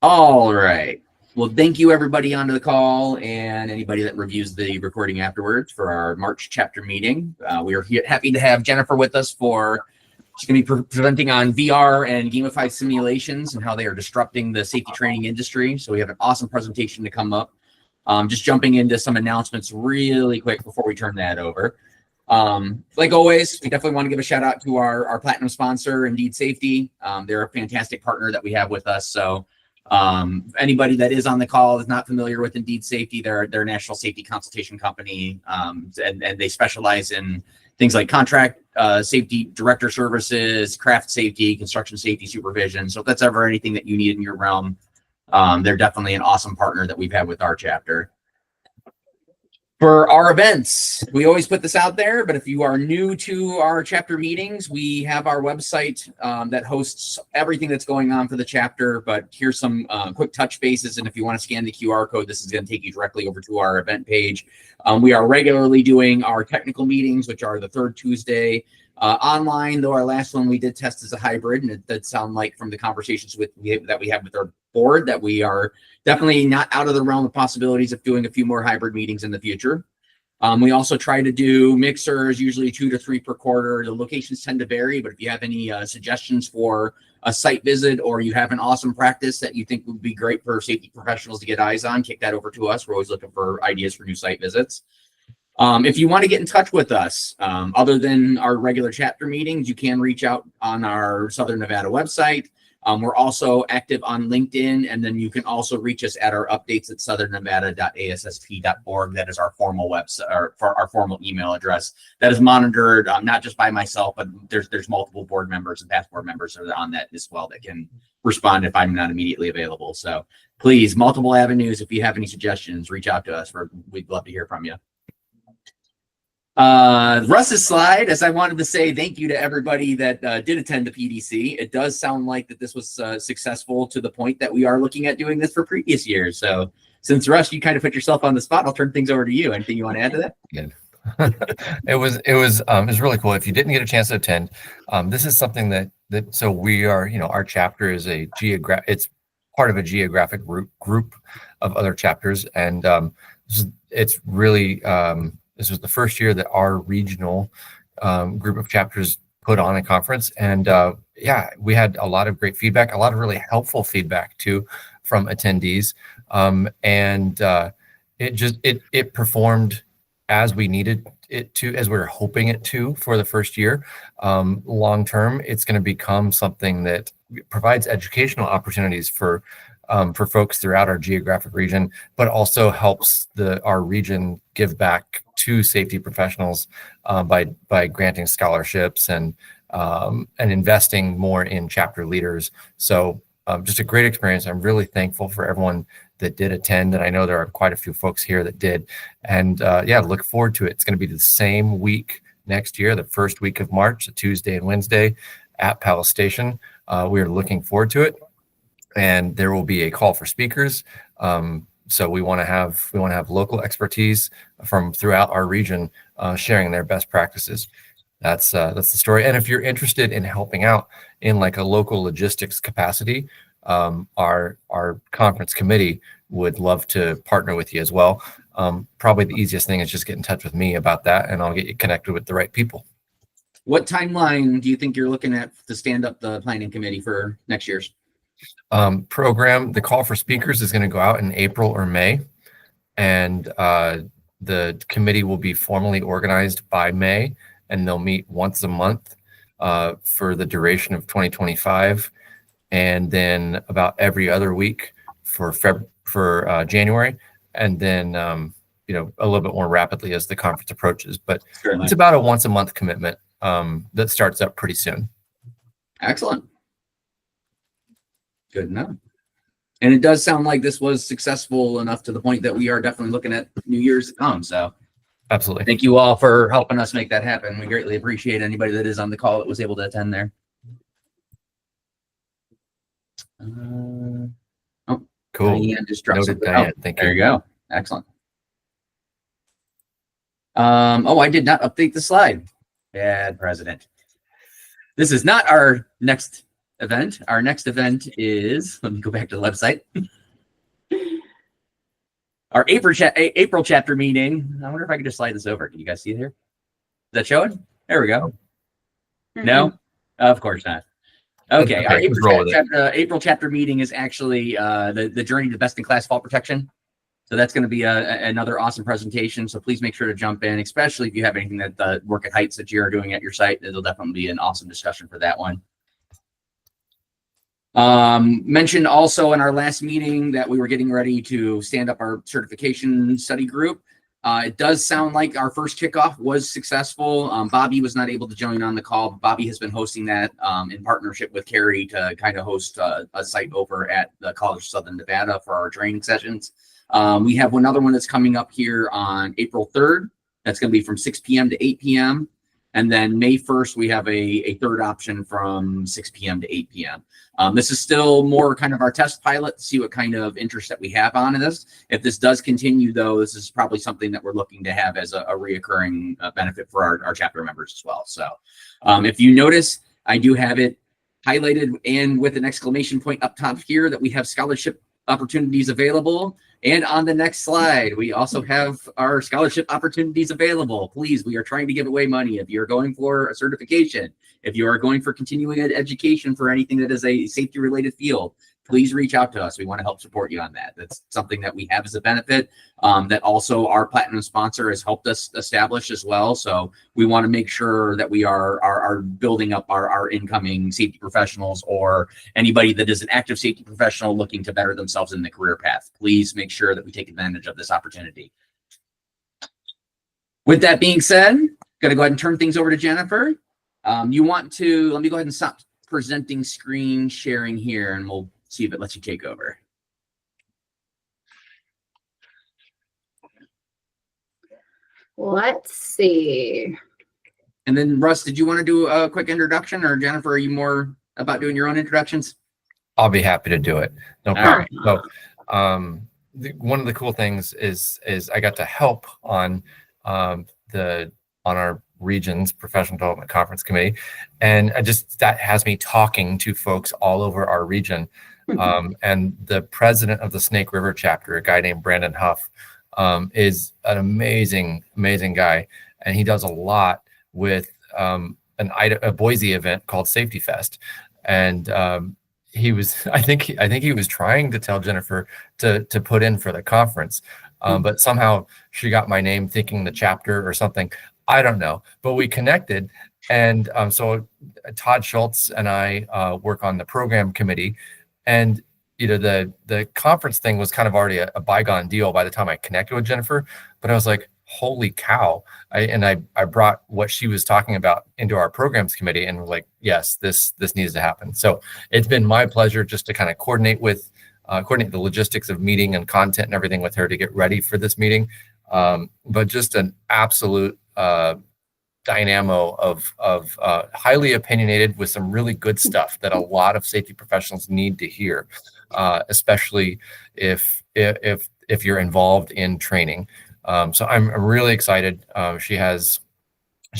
All right. Well, thank you everybody onto the call and anybody that reviews the recording afterwards for our March chapter meeting. We are happy to have Jennifer with us for, she's going to be presenting on VR and gamified simulations and how they are disrupting the safety training industry. So we have an awesome presentation to come up. Just jumping into some announcements really quick before we turn that over. Like always, we definitely want to give a shout out to our platinum sponsor, Indeed Safety. They're a fantastic partner that we have with us. So anybody that is on the call is not familiar with Indeed Safety. They're a national safety consultation company, and they specialize in things like contract safety director services, craft safety, construction safety supervision. So if that's ever anything that you need in your realm, they're definitely an awesome partner that we've had with our chapter. For our events, we always put this out there, but if you are new to our chapter meetings, we have our website that hosts everything that's going on for the chapter, but here's some quick touch bases. And if you want to scan the QR code, this is going to take you directly over to our event page. We are regularly doing our technical meetings, which are the third Tuesday online, though our last one we did test as a hybrid, and it did sound like from the conversations that we have with our board that we are definitely not out of the realm of possibilities of doing a few more hybrid meetings in the future. We also try to do mixers, usually 2 to 3 per quarter. The locations tend to vary, but if you have any suggestions for a site visit or you have an awesome practice that you think would be great for safety professionals to get eyes on, kick that over to us. We're always looking for ideas for new site visits. If you want to get in touch with us, other than our regular chapter meetings, you can reach out on our Southern Nevada website. We're also active on LinkedIn, and then you can also reach us at our updates at southernnevada.assp.org. That is our formal website, or for our formal email address. That is monitored not just by myself, but there's multiple board members and past board members that are on that as well that can respond if I'm not immediately available. So please, multiple avenues. If you have any suggestions, reach out to us. We'd love to hear from you. Russ's slide, as I wanted to say thank you to everybody that did attend the PDC. It does sound like that this was successful to the point that we are looking at doing this for previous years. So since Russ, you kind of put yourself on the spot, I'll turn things over to you. Anything you want to add to that? Good. It was really cool. If you didn't get a chance to attend, this is something that so we are, our chapter is it's part of a geographic group of other chapters, and it's really this was the first year that our regional group of chapters put on a conference, and yeah, we had a lot of great feedback, a lot of really helpful feedback too from attendees, and it performed as we needed it to, as we were hoping it to for the first year. Long term, it's going to become something that provides educational opportunities for folks throughout our geographic region, but also helps our region give back to safety professionals by granting scholarships and investing more in chapter leaders. So just a great experience. I'm really thankful for everyone that did attend, and I know there are quite a few folks here that did. And yeah, look forward to it. It's going to be the same week next year, the first week of March, a Tuesday and Wednesday at Palace Station. We are looking forward to it, and there will be a call for speakers. So we want to have local expertise from throughout our region sharing their best practices. That's the story. And if you're interested in helping out in like a local logistics capacity, our conference committee would love to partner with you as well. Probably the easiest thing is just get in touch with me about that, and I'll get you connected with the right people. What timeline do you think you're looking at to stand up the planning committee for next year's program? The call for speakers is going to go out in April or May, and the committee will be formally organized by May, and they'll meet once a month for the duration of 2025, and then about every other week for January, and then a little bit more rapidly as the conference approaches. But certainly, it's about a once a month commitment that starts up pretty soon. Excellent. Good enough. And it does sound like this was successful enough to the point that we are definitely looking at New Year's to come. So absolutely. Thank you all for helping us make that happen. We greatly appreciate anybody that is on the call that was able to attend there. Cool. Diane just dropped Noted, Diane. Thank you. There you go. Excellent. I did not update the slide. Bad president. This is not our next event. Our next event is, let me go back to the website. Our April chapter meeting. I wonder if I could just slide this over. Can you guys see it here? Is that showing? There we go. No? Of course not. Okay, our April chapter meeting is actually the journey to best-in-class fall protection. So that's going to be another awesome presentation. So please make sure to jump in, especially if you have anything that work at heights that you are doing at your site. It'll definitely be an awesome discussion for that one. Mentioned also in our last meeting that we were getting ready to stand up our certification study group. It does sound like our first kickoff was successful. Bobby was not able to join on the call. Bobby has been hosting that in partnership with Carrie to kind of host a site over at the College of Southern Nevada for our training sessions. We have another one that's coming up here on April 3rd. That's going to be from 6 p.m. to 8 p.m. And then May 1st, we have a third option from 6 p.m. to 8 p.m. This is still more kind of our test pilot to see what kind of interest that we have on this. If this does continue, though, this is probably something that we're looking to have as a reoccurring benefit for our chapter members as well. So if you notice, I do have it highlighted and with an exclamation point up top here that we have scholarship opportunities available. And on the next slide, we also have our scholarship opportunities available. Please, we are trying to give away money. If you're going for a certification, if you are going for continuing education for anything that is a safety related field, please reach out to us. We want to help support you on that. That's something that we have as a benefit that also our platinum sponsor has helped us establish as well. So we want to make sure that we are building up our incoming safety professionals or anybody that is an active safety professional looking to better themselves in the career path. Please make sure that we take advantage of this opportunity. With that being said, I'm going to go ahead and turn things over to Jennifer. Let me go ahead and stop presenting screen sharing here and we'll see if it lets you take over. Let's see. And then Russ, did you want to do a quick introduction, or Jennifer, are you more about doing your own introductions? I'll be happy to do it. No problem. So one of the cool things is I got to help on our region's professional development conference committee, and that has me talking to folks all over our region. And the president of the Snake River chapter, a guy named Brandon Huff, is an amazing guy, and he does a lot with a Boise event called Safety Fest. And I think he was trying to tell Jennifer to put in for the conference, but somehow she got my name thinking the chapter or something. I don't know, but we connected. And so Todd Schultz and I work on the program committee. And the conference thing was kind of already a bygone deal by the time I connected with Jennifer. But I was like, holy cow. I brought what she was talking about into our programs committee and was like, yes, this needs to happen. So it's been my pleasure just to kind of coordinate the logistics of meeting and content and everything with her to get ready for this meeting. But just an absolute dynamo of highly opinionated with some really good stuff that a lot of safety professionals need to hear, especially if you're involved in training. So I'm really excited. She's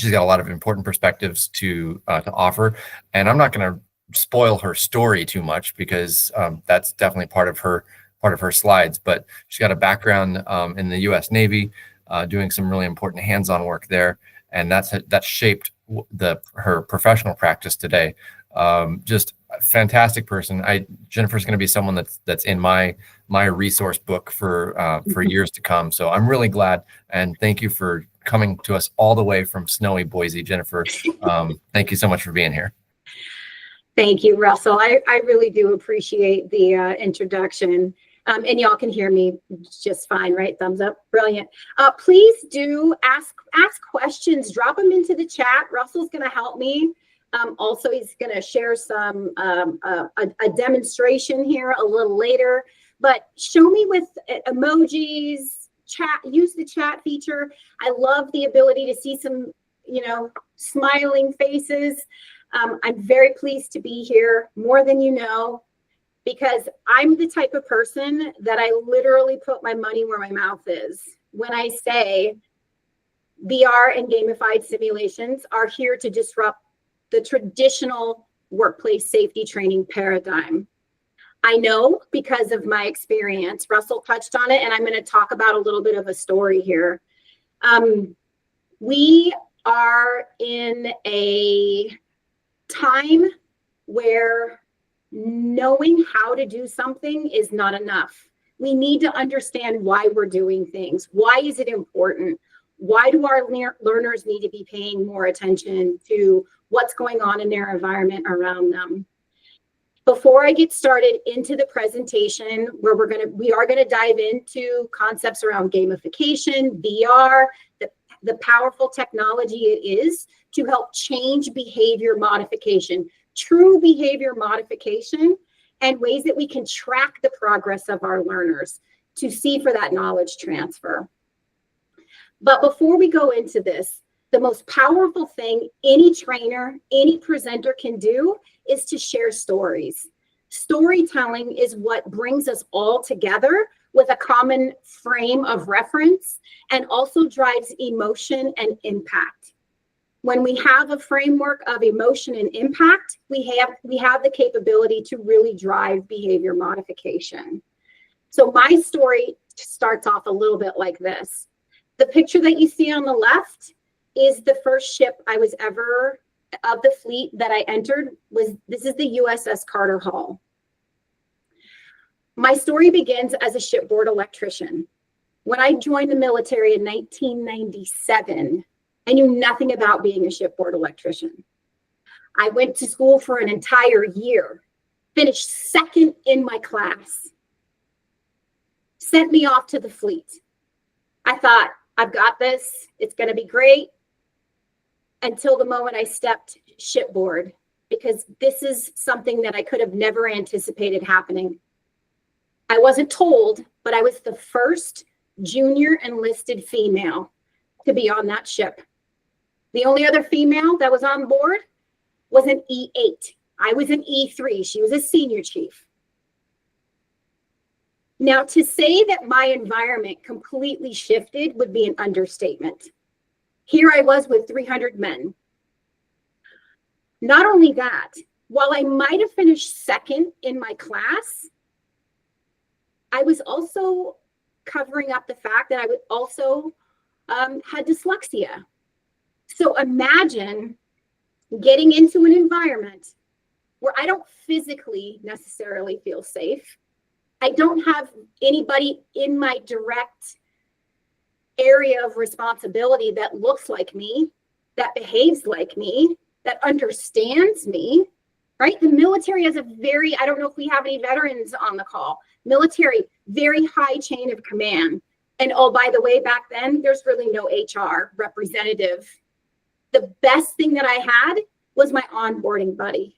got a lot of important perspectives to offer, and I'm not going to spoil her story too much because that's definitely part of her slides. But she's got a background in the U.S. Navy, doing some really important hands-on work there, and that's shaped her professional practice today. Just a fantastic person. Jennifer's going to be someone that's in my resource book for years to come. So I'm really glad, and thank you for coming to us all the way from snowy Boise, Jennifer. Thank you so much for being here. Thank you, Russell. I really do appreciate the introduction. And y'all can hear me just fine, right? Thumbs up. Brilliant. Please do ask questions. Drop them into the chat. Russell's going to help me. Also, he's going to share some a demonstration here a little later. But show me with emojis, chat. Use the chat feature. I love the ability to see some, smiling faces. I'm very pleased to be here, more than you know, because I'm the type of person that I literally put my money where my mouth is. When I say VR and gamified simulations are here to disrupt the traditional workplace safety training paradigm. I know because of my experience. Russell touched on it, and I'm going to talk about a little bit of a story here. We are in a time where knowing how to do something is not enough. We need to understand why we're doing things. Why is it important? Why do our learners need to be paying more attention to what's going on in their environment around them? Before I get started into the presentation, where we are gonna dive into concepts around gamification, VR, the powerful technology it is to help change behavior modification, true behavior modification, and ways that we can track the progress of our learners to see for that knowledge transfer. But before we go into this, the most powerful thing any trainer, any presenter can do is to share stories. Storytelling is what brings us all together with a common frame of reference and also drives emotion and impact. When we have a framework of emotion and impact, we have the capability to really drive behavior modification. So my story starts off a little bit like this. The picture that you see on the left is the first ship I was ever of the fleet that I entered. This is the USS Carter Hall. My story begins as a shipboard electrician. When I joined the military in 1997, I knew nothing about being a shipboard electrician. I went to school for an entire year, finished second in my class, sent me off to the fleet. I thought, I've got this, it's gonna be great, until the moment I stepped shipboard, because this is something that I could have never anticipated happening. I wasn't told, but I was the first junior enlisted female to be on that ship. The only other female that was on board was an E8. I was an E3. She was a senior chief. Now, to say that my environment completely shifted would be an understatement. Here I was with 300 men. Not only that, while I might have finished second in my class, I was also covering up the fact that I would also had dyslexia. So imagine getting into an environment where I don't physically necessarily feel safe. I don't have anybody in my direct area of responsibility that looks like me, that behaves like me, that understands me, right? The military has a very, I don't know if we have any veterans on the call, military, very high chain of command. And oh, by the way, back then, there's really no HR representative. The best thing that I had was my onboarding buddy.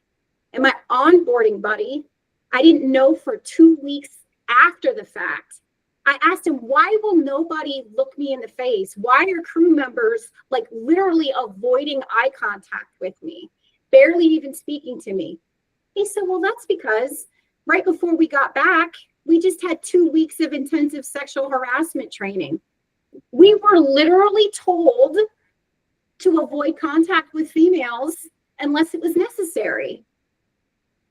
And my onboarding buddy, I didn't know for 2 weeks after the fact. I asked him, why will nobody look me in the face? Why are crew members like literally avoiding eye contact with me, barely even speaking to me? He said, well, that's because right before we got back, we just had 2 weeks of intensive sexual harassment training. We were literally told to avoid contact with females unless it was necessary.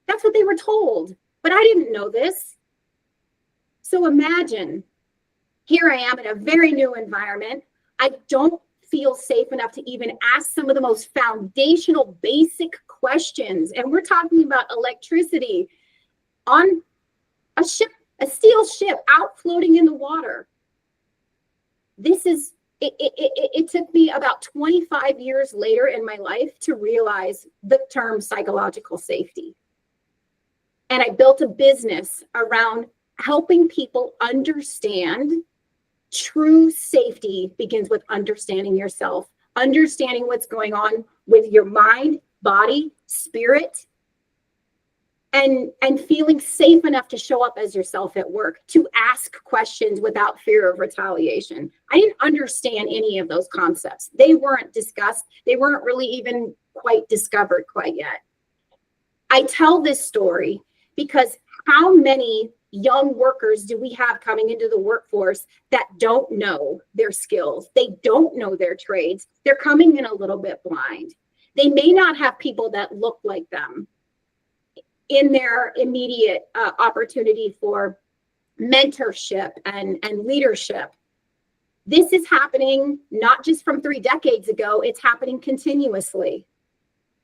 That's what they were told, but I didn't know this. So imagine, here I am in a very new environment. I don't feel safe enough to even ask some of the most foundational, basic questions. And we're talking about electricity on a ship, a steel ship out floating in the water. This is, it took me about 25 years later in my life to realize the term psychological safety. And I built a business around helping people understand true safety begins with understanding yourself, understanding what's going on with your mind, body, spirit, and feeling safe enough to show up as yourself at work, to ask questions without fear of retaliation. I didn't understand any of those concepts. They weren't discussed. They weren't really even quite discovered quite yet. I tell this story because how many young workers do we have coming into the workforce that don't know their skills? They don't know their trades. They're coming in a little bit blind. They may not have people that look like them. in their immediate opportunity for mentorship and leadership. This is happening not just from 3 decades ago, it's happening continuously.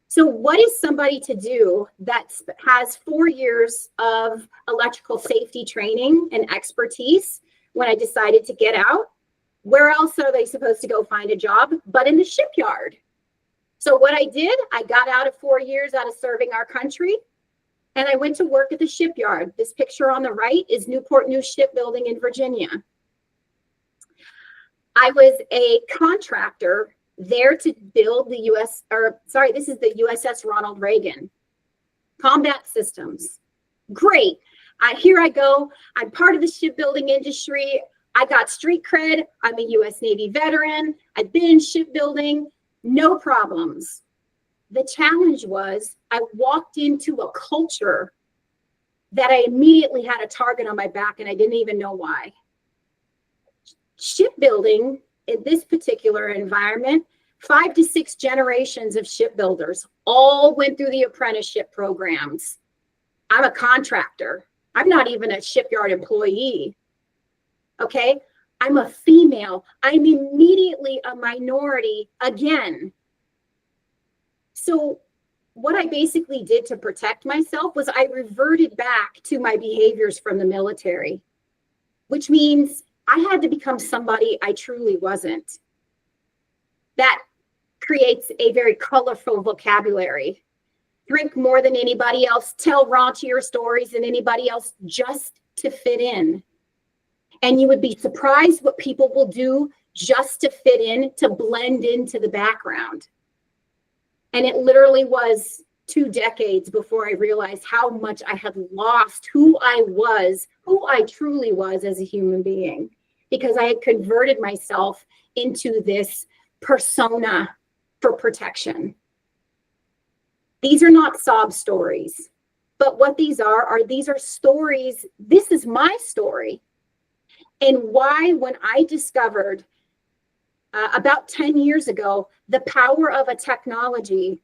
So what is somebody to do that has 4 years of electrical safety training and expertise when I decided to get out? Where else are they supposed to go find a job but in the shipyard? So what I did, I got out of 4 years out of serving our country, and I went to work at the shipyard. This picture on the right is Newport News Shipbuilding in Virginia. I was a contractor there to build the this is the USS Ronald Reagan. Combat systems. Great. Here I go. I'm part of the shipbuilding industry. I got street cred. I'm a US Navy veteran. I've been in shipbuilding. No problems. The challenge was I walked into a culture that I immediately had a target on my back and I didn't even know why. Shipbuilding in this particular environment, 5 to 6 generations of shipbuilders all went through the apprenticeship programs. I'm a contractor. I'm not even a shipyard employee. Okay? I'm a female. I'm immediately a minority again. So what I basically did to protect myself was I reverted back to my behaviors from the military, which means I had to become somebody I truly wasn't. That creates a very colorful vocabulary. Drink more than anybody else, tell raunchier stories than anybody else just to fit in. And you would be surprised what people will do just to fit in, to blend into the background. And it literally was 2 decades before I realized how much I had lost who I was, who I truly was as a human being, because I had converted myself into this persona for protection. These are not sob stories, but what these are stories. This is my story. And why, when I discovered about 10 years ago, the power of a technology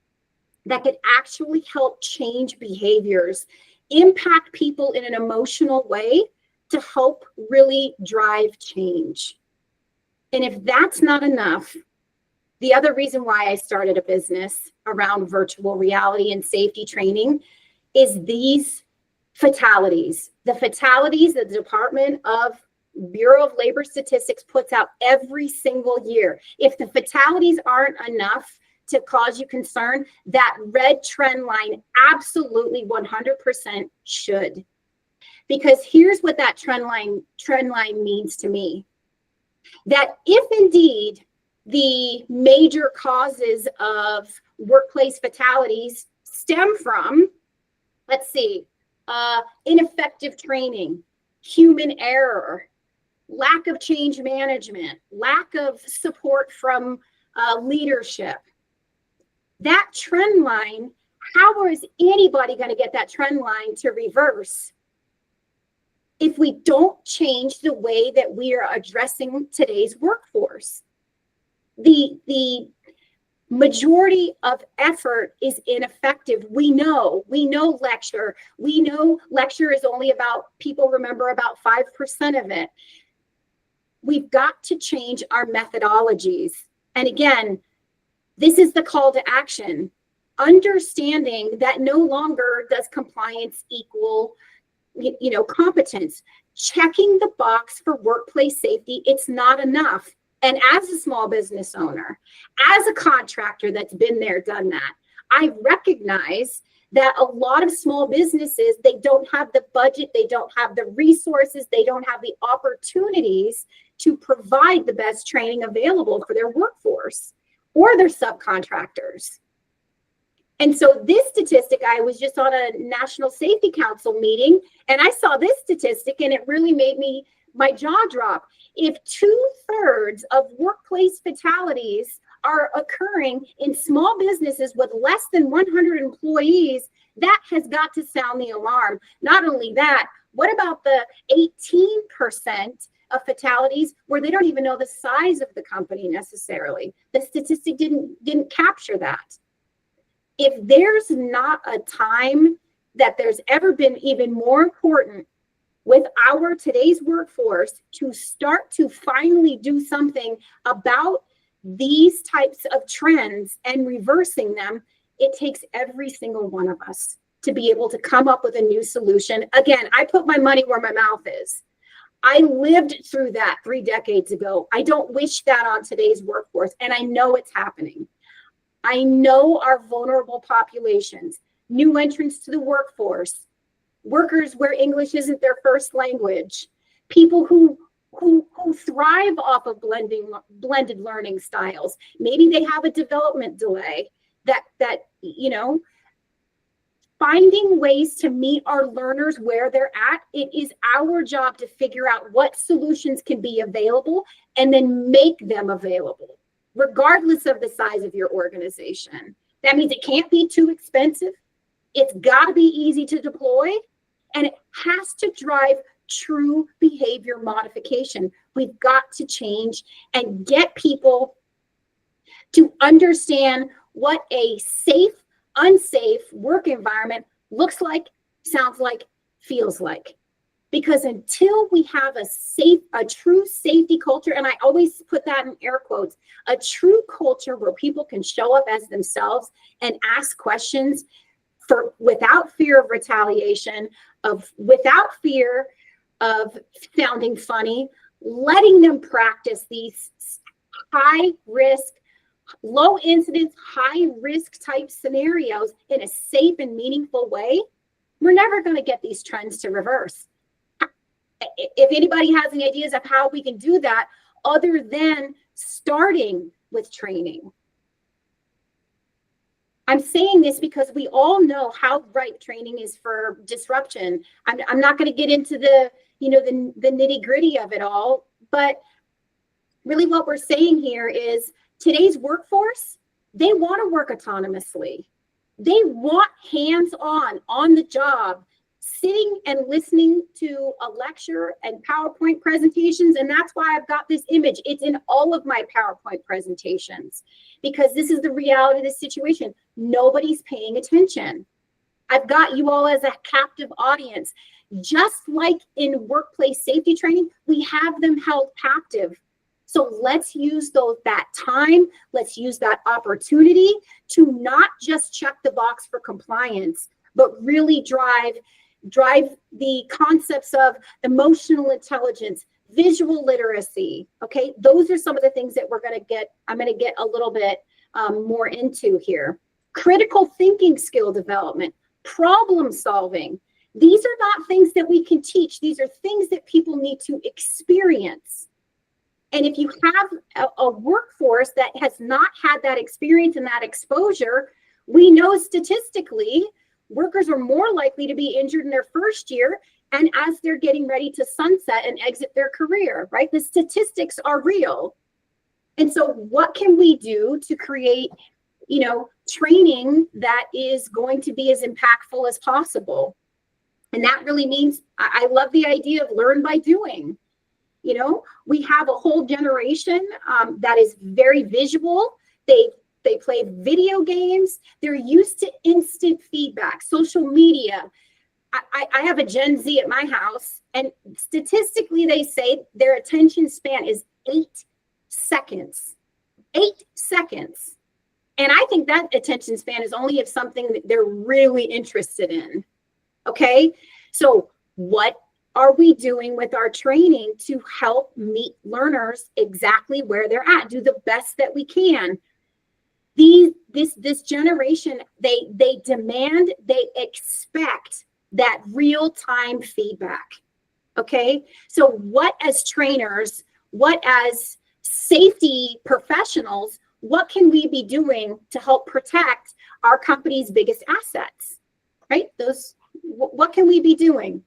that could actually help change behaviors, impact people in an emotional way to help really drive change. And if that's not enough, the other reason why I started a business around virtual reality and safety training is these fatalities. The fatalities that the Department of Bureau of Labor Statistics puts out every single year. If the fatalities aren't enough to cause you concern, that red trend line absolutely 100% should. Because here's what that trend line means to me. That if indeed the major causes of workplace fatalities stem from, let's see, ineffective training, human error, lack of change management, lack of support from leadership. That trend line, how is anybody going to get that trend line to reverse if we don't change the way that we are addressing today's workforce? The majority of effort is ineffective. We know lecture. We know lecture is only people remember about 5% of it. We've got to change our methodologies. And again, this is the call to action. Understanding that no longer does compliance equal, competence. Checking the box for workplace safety, it's not enough. And as a small business owner, as a contractor that's been there, done that, I recognize that a lot of small businesses, they don't have the budget, they don't have the resources, they don't have the opportunities to provide the best training available for their workforce or their subcontractors. And so this statistic, I was just on a National Safety Council meeting, and I saw this statistic, and it really made my jaw drop. If 2/3 of workplace fatalities are occurring in small businesses with less than 100 employees, that has got to sound the alarm. Not only that, what about the 18% of fatalities where they don't even know the size of the company necessarily? The statistic didn't capture that. If there's not a time that there's ever been even more important with our today's workforce to start to finally do something about these types of trends and reversing them. It takes every single one of us to be able to come up with a new solution. Again, I put my money where my mouth is. I lived through that 3 decades ago. I don't wish that on today's workforce, and I know it's happening. I know our vulnerable populations, new entrants to the workforce, workers where English isn't their first language, people who thrive off of blended learning styles. Maybe they have a development delay that finding ways to meet our learners where they're at. It is our job to figure out what solutions can be available and then make them available, regardless of the size of your organization. That means it can't be too expensive. It's got to be easy to deploy, and it has to drive true behavior modification. We've got to change and get people to understand what a safe, unsafe work environment looks like, sounds like, feels like. Because until we have a true safety culture, and I always put that in air quotes, a true culture where people can show up as themselves and ask questions without fear of retaliation, without fear of sounding funny, letting them practice these high risk, low incidence, high risk type scenarios in a safe and meaningful way, we're never going to get these trends to reverse. If anybody has any ideas of how we can do that other than starting with training. I'm saying this because we all know how ripe training is for disruption. I'm not going to get into the nitty gritty of it all, but really what we're saying here is today's workforce, they want to work autonomously. They want hands-on, on the job, sitting and listening to a lecture and PowerPoint presentations. And that's why I've got this image. It's in all of my PowerPoint presentations because this is the reality of the situation. Nobody's paying attention. I've got you all as a captive audience. Just like in workplace safety training, we have them held captive. So let's use that time, let's use that opportunity to not just check the box for compliance, but really drive the concepts of emotional intelligence, visual literacy. Okay, those are some of the things that I'm going to get a little bit more into here. Critical thinking skill development, problem solving. These are not things that we can teach. These are things that people need to experience. And if you have a workforce that has not had that experience and that exposure, we know statistically workers are more likely to be injured in their first year and as they're getting ready to sunset and exit their career, right? The statistics are real. And so what can we do to create, training that is going to be as impactful as possible? And that really means, I love the idea of learn by doing. We have a whole generation that is very visual. They play video games. They're used to instant feedback, social media. I have a Gen Z at my house, and statistically, they say their attention span is 8 seconds. 8 seconds. And I think that attention span is only if something that they're really interested in. Okay? So what are we doing with our training to help meet learners exactly where they're at, do the best that we can? This generation, they demand, they expect that real-time feedback. Okay, so what as trainers, what as safety professionals, what can we be doing to help protect our company's biggest assets? Right? What can we be doing?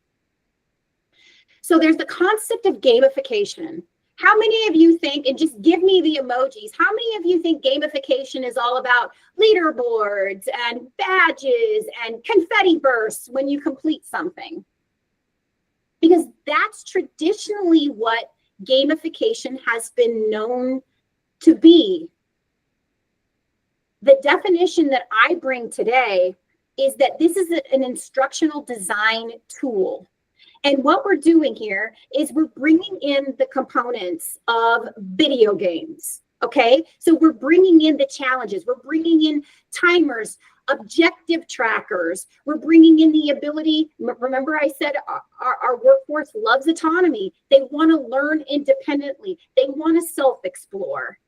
So there's the concept of gamification. How many of you think, and just give me the emojis, how many of you think gamification is all about leaderboards and badges and confetti bursts when you complete something? Because that's traditionally what gamification has been known to be. The definition that I bring today is that this is an instructional design tool. And what we're doing here is we're bringing in the components of video games. Okay, so we're bringing in the challenges, we're bringing in timers, objective trackers, we're bringing in the ability. Remember, I said our workforce loves autonomy. They want to learn independently, they want to self-explore.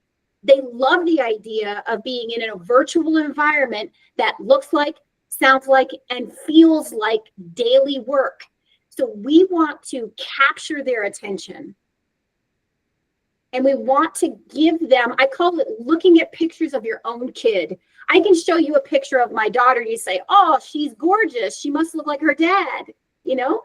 They love the idea of being in a virtual environment that looks like, sounds like, and feels like daily work. So we want to capture their attention. And we want to give them, I call it looking at pictures of your own kid. I can show you a picture of my daughter. You say, oh, she's gorgeous. She must look like her dad, you know,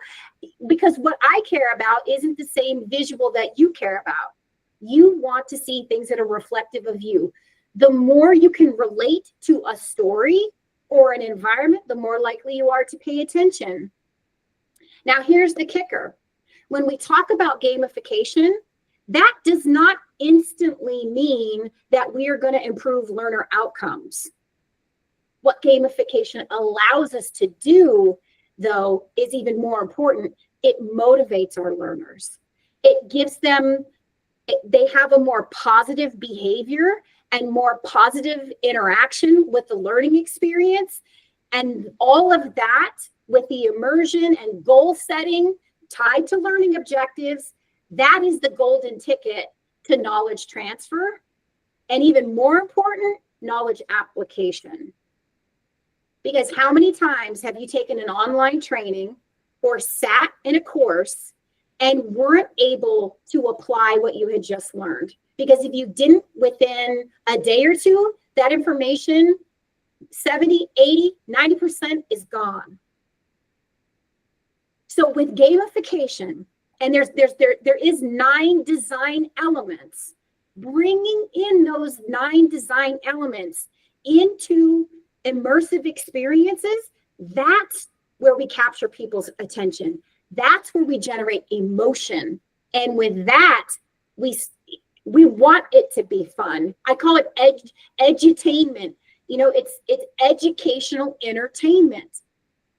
because what I care about isn't the same visual that you care about. You want to see things that are reflective of you. The more you can relate to a story or an environment, the more likely you are to pay attention. Now, here's the kicker. When we talk about gamification, that does not instantly mean that we are going to improve learner outcomes. What gamification allows us to do, though, is even more important. It motivates our learners. It gives them, they have a more positive behavior and more positive interaction with the learning experience. And all of that with the immersion and goal setting tied to learning objectives, that is the golden ticket to knowledge transfer, and even more important, knowledge application. Because how many times have you taken an online training or sat in a course and weren't able to apply what you had just learned? Because if you didn't within a day or two, that information, 70, 80, 90% is gone. So with gamification, and there is 9 design elements. Bringing in those 9 design elements into immersive experiences, that's where we capture people's attention. That's where we generate emotion. And with that, we want it to be fun. I call it edutainment. You know, it's educational entertainment.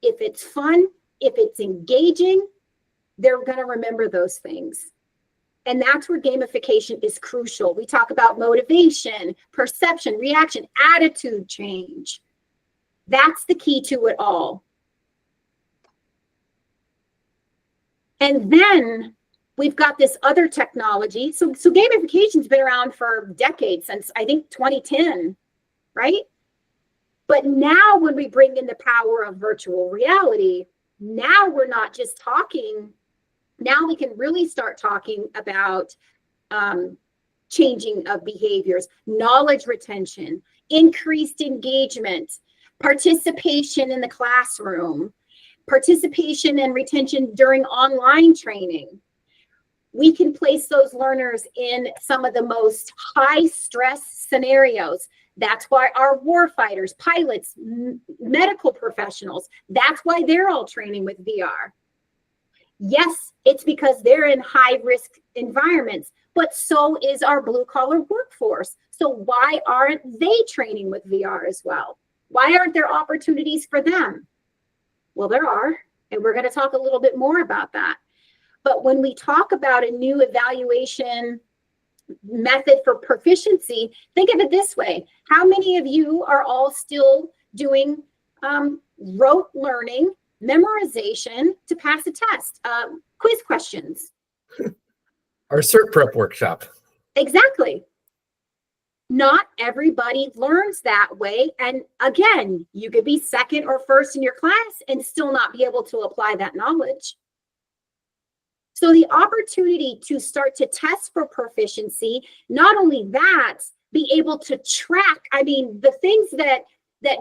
If it's fun, if it's engaging, they're going to remember those things. And that's where gamification is crucial. We talk about motivation, perception, reaction, attitude change. That's the key to it all. And then we've got this other technology. So gamification's been around for decades, since I think 2010, right? But now when we bring in the power of virtual reality, now we're not just talking. Now we can really start talking about changing of behaviors, knowledge retention, increased engagement, participation in the classroom, participation and retention during online training. We can place those learners in some of the most high stress scenarios. That's why our warfighters, pilots, medical professionals, that's why they're all training with VR. Yes, it's because they're in high risk environments, but so is our blue collar workforce. So why aren't they training with VR as well? Why aren't there opportunities for them? Well, there are, and we're going to talk a little bit more about that. But when we talk about a new evaluation method for proficiency, think of it this way. How many of you are all still doing rote learning, memorization to pass a test, quiz questions? Our cert prep workshop. Exactly. Not everybody learns that way. And again, you could be second or first in your class and still not be able to apply that knowledge. So the opportunity to start to test for proficiency, not only that, be able to track, I mean, the things that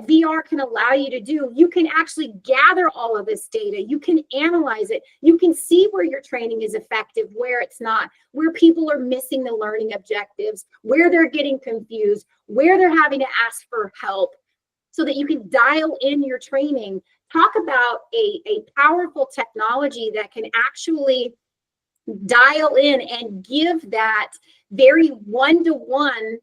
VR can allow you to do, you can actually gather all of this data. You can analyze it. You can see where your training is effective, where it's not, where people are missing the learning objectives, where they're getting confused, where they're having to ask for help, so that you can dial in your training. Talk about a powerful technology that can actually dial in and give that very one-to-one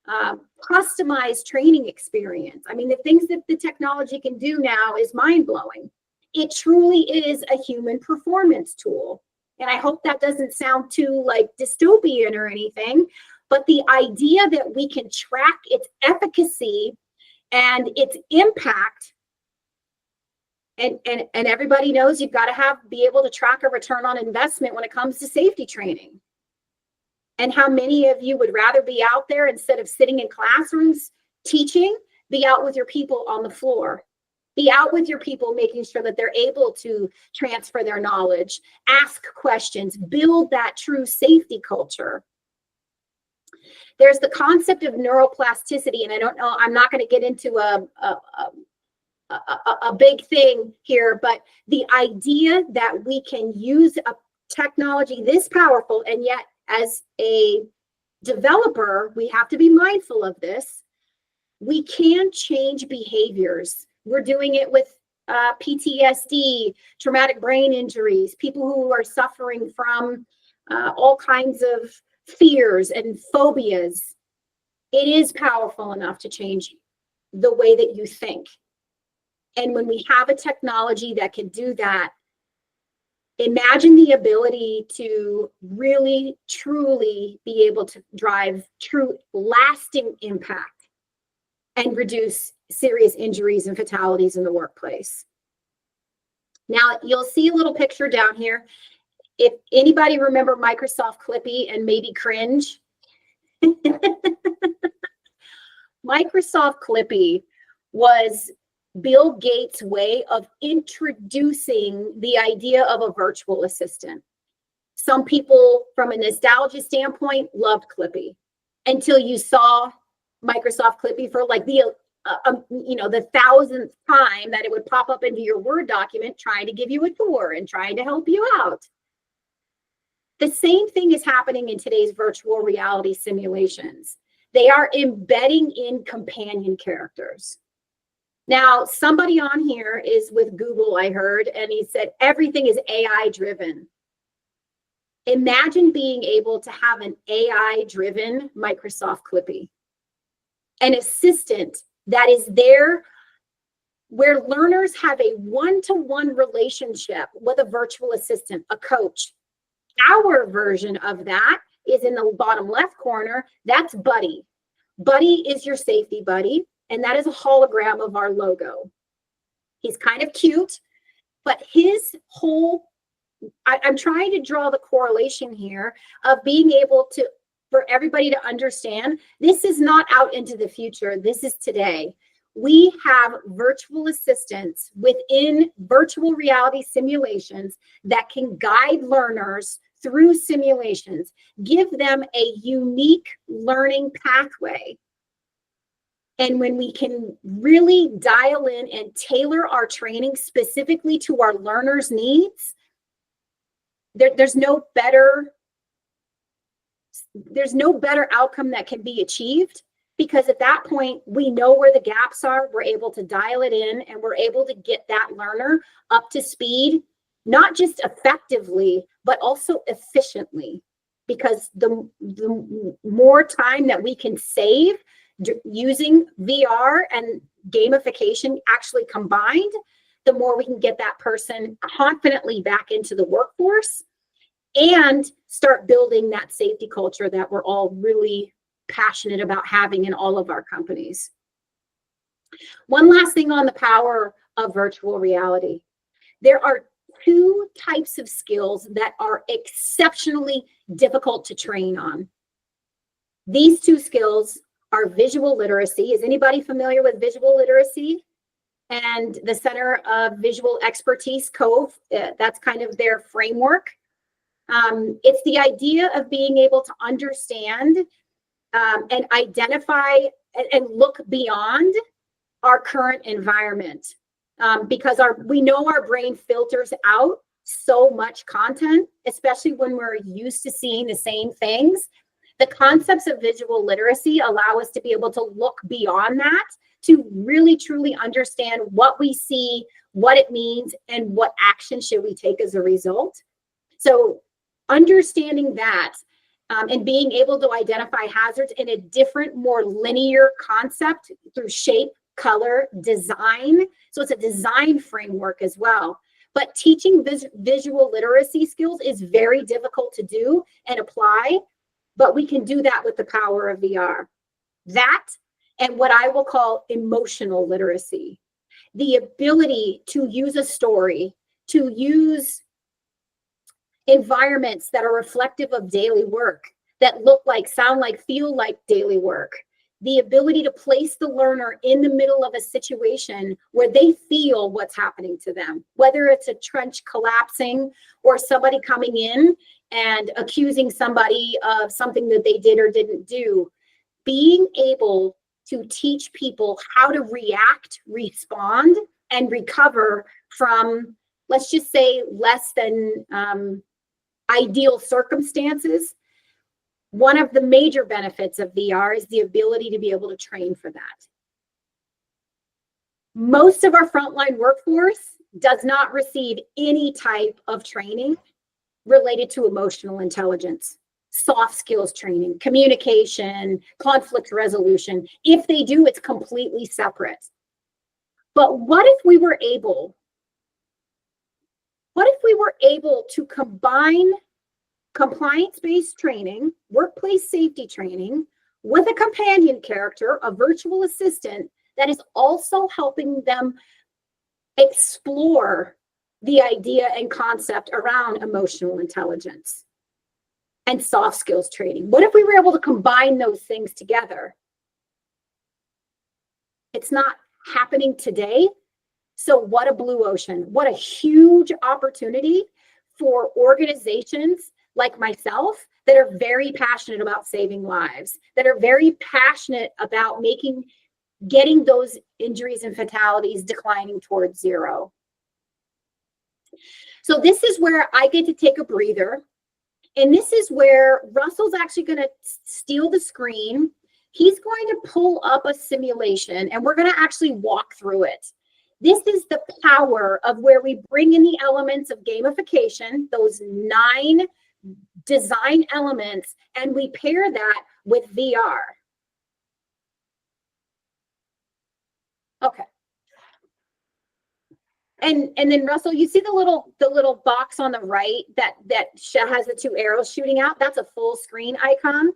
customized training experience. I mean, the things that the technology can do now is mind-blowing. It truly is a human performance tool. And I hope that doesn't sound too like dystopian or anything, but the idea that we can track its efficacy and its impact, and everybody knows you've got to be able to track a return on investment when it comes to safety training. And how many of you would rather be out there instead of sitting in classrooms teaching, be out with your people on the floor? Be out with your people, making sure that they're able to transfer their knowledge, ask questions, build that true safety culture. There's the concept of neuroplasticity, and I don't know, I'm not going to get into a big thing here, but the idea that we can use a technology this powerful, and yet as a developer, we have to be mindful of this. We can change behaviors. We're doing it with PTSD, traumatic brain injuries, people who are suffering from all kinds of fears and phobias. It is powerful enough to change the way that you think. And when we have a technology that can do that, imagine the ability to really, truly be able to drive true, lasting impact and reduce serious injuries and fatalities in the workplace. Now, you'll see a little picture down here. If anybody remember Microsoft Clippy and maybe cringe, Microsoft Clippy was Bill Gates' way of introducing the idea of a virtual assistant. Some people, from a nostalgia standpoint, loved Clippy until you saw Microsoft Clippy for like the 1,000th time that it would pop up into your Word document trying to give you a tour and trying to help you out. The same thing is happening in today's virtual reality simulations. They are embedding in companion characters. Now, somebody on here is with Google, I heard, and he said everything is AI driven. Imagine being able to have an AI driven Microsoft Clippy, an assistant that is there where learners have a one-to-one relationship with a virtual assistant, a coach. Our version of that is in the bottom left corner. That's Buddy. Buddy is your safety buddy, and that is a hologram of our logo. He's kind of cute, but his whole, I'm trying to draw the correlation here of being able to, for everybody to understand, this is not out into the future. This is today. We have virtual assistants within virtual reality simulations that can guide learners through simulations, give them a unique learning pathway. And when we can really dial in and tailor our training specifically to our learners' needs, there's no better outcome that can be achieved, because at that point, we know where the gaps are. We're able to dial it in, and we're able to get that learner up to speed, not just effectively, but also efficiently, because the more time that we can save using VR and gamification actually combined, the more we can get that person confidently back into the workforce and start building that safety culture that we're all really passionate about having in all of our companies. One last thing on the power of virtual reality. There are two types of skills that are exceptionally difficult to train on. These two skills are visual literacy. Is anybody familiar with visual literacy? And the Center of Visual Expertise, COVE, that's kind of their framework. It's the idea of being able to understand and identify and look beyond our current environment, because we know our brain filters out so much content, especially when we're used to seeing the same things. The concepts of visual literacy allow us to be able to look beyond that, to really truly understand what we see, what it means, and what action should we take as a result. So understanding that and being able to identify hazards in a different, more linear concept through shape, color, design. So it's a design framework as well. But teaching visual literacy skills is very difficult to do and apply, but we can do that with the power of VR. That and what I will call emotional literacy, the ability to use a story, to use environments that are reflective of daily work, that look like, sound like, feel like daily work, the ability to place the learner in the middle of a situation where they feel what's happening to them, whether it's a trench collapsing or somebody coming in and accusing somebody of something that they did or didn't do. Being able to teach people how to react, respond, and recover from, let's just say, less than ideal circumstances. One of the major benefits of VR is the ability to be able to train for that. Most of our frontline workforce does not receive any type of training related to emotional intelligence, soft skills training, communication, conflict resolution. If they do, it's completely separate. But what if we were able to combine compliance-based training, workplace safety training, with a companion character, a virtual assistant that is also helping them explore the idea and concept around emotional intelligence and soft skills training? What if we were able to combine those things together? It's not happening today. So what a blue ocean. What a huge opportunity for organizations like myself that are very passionate about saving lives, that are very passionate about getting those injuries and fatalities declining towards zero. So this is where I get to take a breather. And this is where Russell's actually going to steal the screen. He's going to pull up a simulation and we're going to actually walk through it. This is the power of where we bring in the elements of gamification, those 9 design elements, and we pair that with VR. Okay. And then Russell, you see the little box on the right that has the 2 arrows shooting out? That's a full screen icon.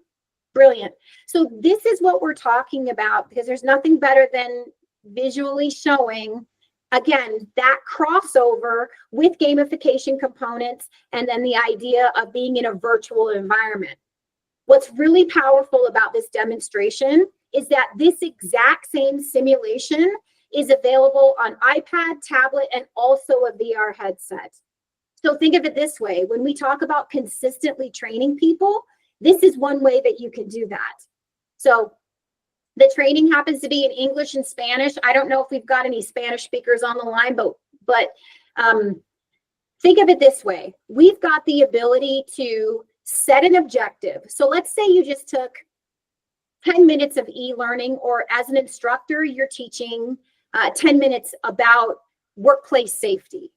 Brilliant. So this is what we're talking about, because there's nothing better than visually showing, again, that crossover with gamification components and then the idea of being in a virtual environment. What's really powerful about this demonstration is that this exact same simulation is available on iPad, tablet, and also a VR headset. So think of it this way. When we talk about consistently training people, this is one way that you can do that. So the training happens to be in English and Spanish. I don't know if we've got any Spanish speakers on the line, but think of it this way. We've got the ability to set an objective. So let's say you just took 10 minutes of e-learning, or as an instructor, you're teaching 10 minutes about workplace safety.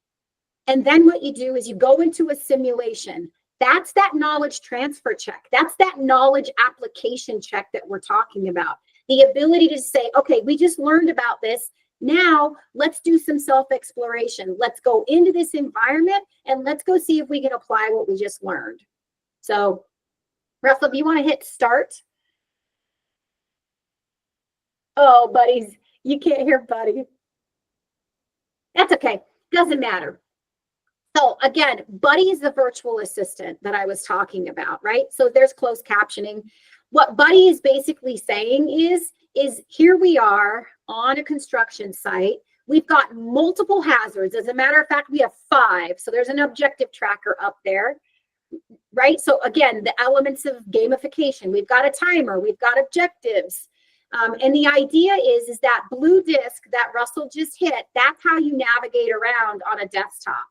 And then what you do is you go into a simulation. That's that knowledge transfer check. That's that knowledge application check that we're talking about. The ability to say, okay, we just learned about this. Now let's do some self-exploration. Let's go into this environment and let's go see if we can apply what we just learned. So Russell, if you want to hit start. Oh, buddies, you can't hear Buddy. That's okay. Doesn't matter. So again, Buddy is the virtual assistant that I was talking about, right? So there's closed captioning. What Buddy is basically saying is here we are on a construction site. We've got multiple hazards. As a matter of fact, we have 5. So there's an objective tracker up there, right? So again, the elements of gamification. We've got a timer. We've got objectives. And the idea is that blue disc that Russell just hit, that's how you navigate around on a desktop.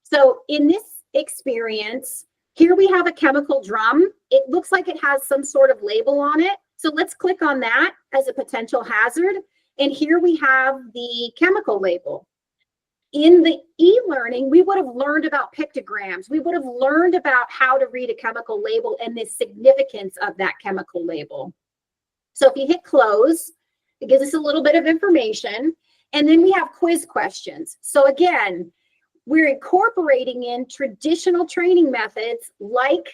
So in this experience, here we have a chemical drum. It looks like it has some sort of label on it. So let's click on that as a potential hazard. And here we have the chemical label. in the e-learning, we would have learned about pictograms. We would have learned about how to read a chemical label and the significance of that chemical label. So if you hit close, it gives us a little bit of information. And then we have quiz questions. So again, we're incorporating in traditional training methods like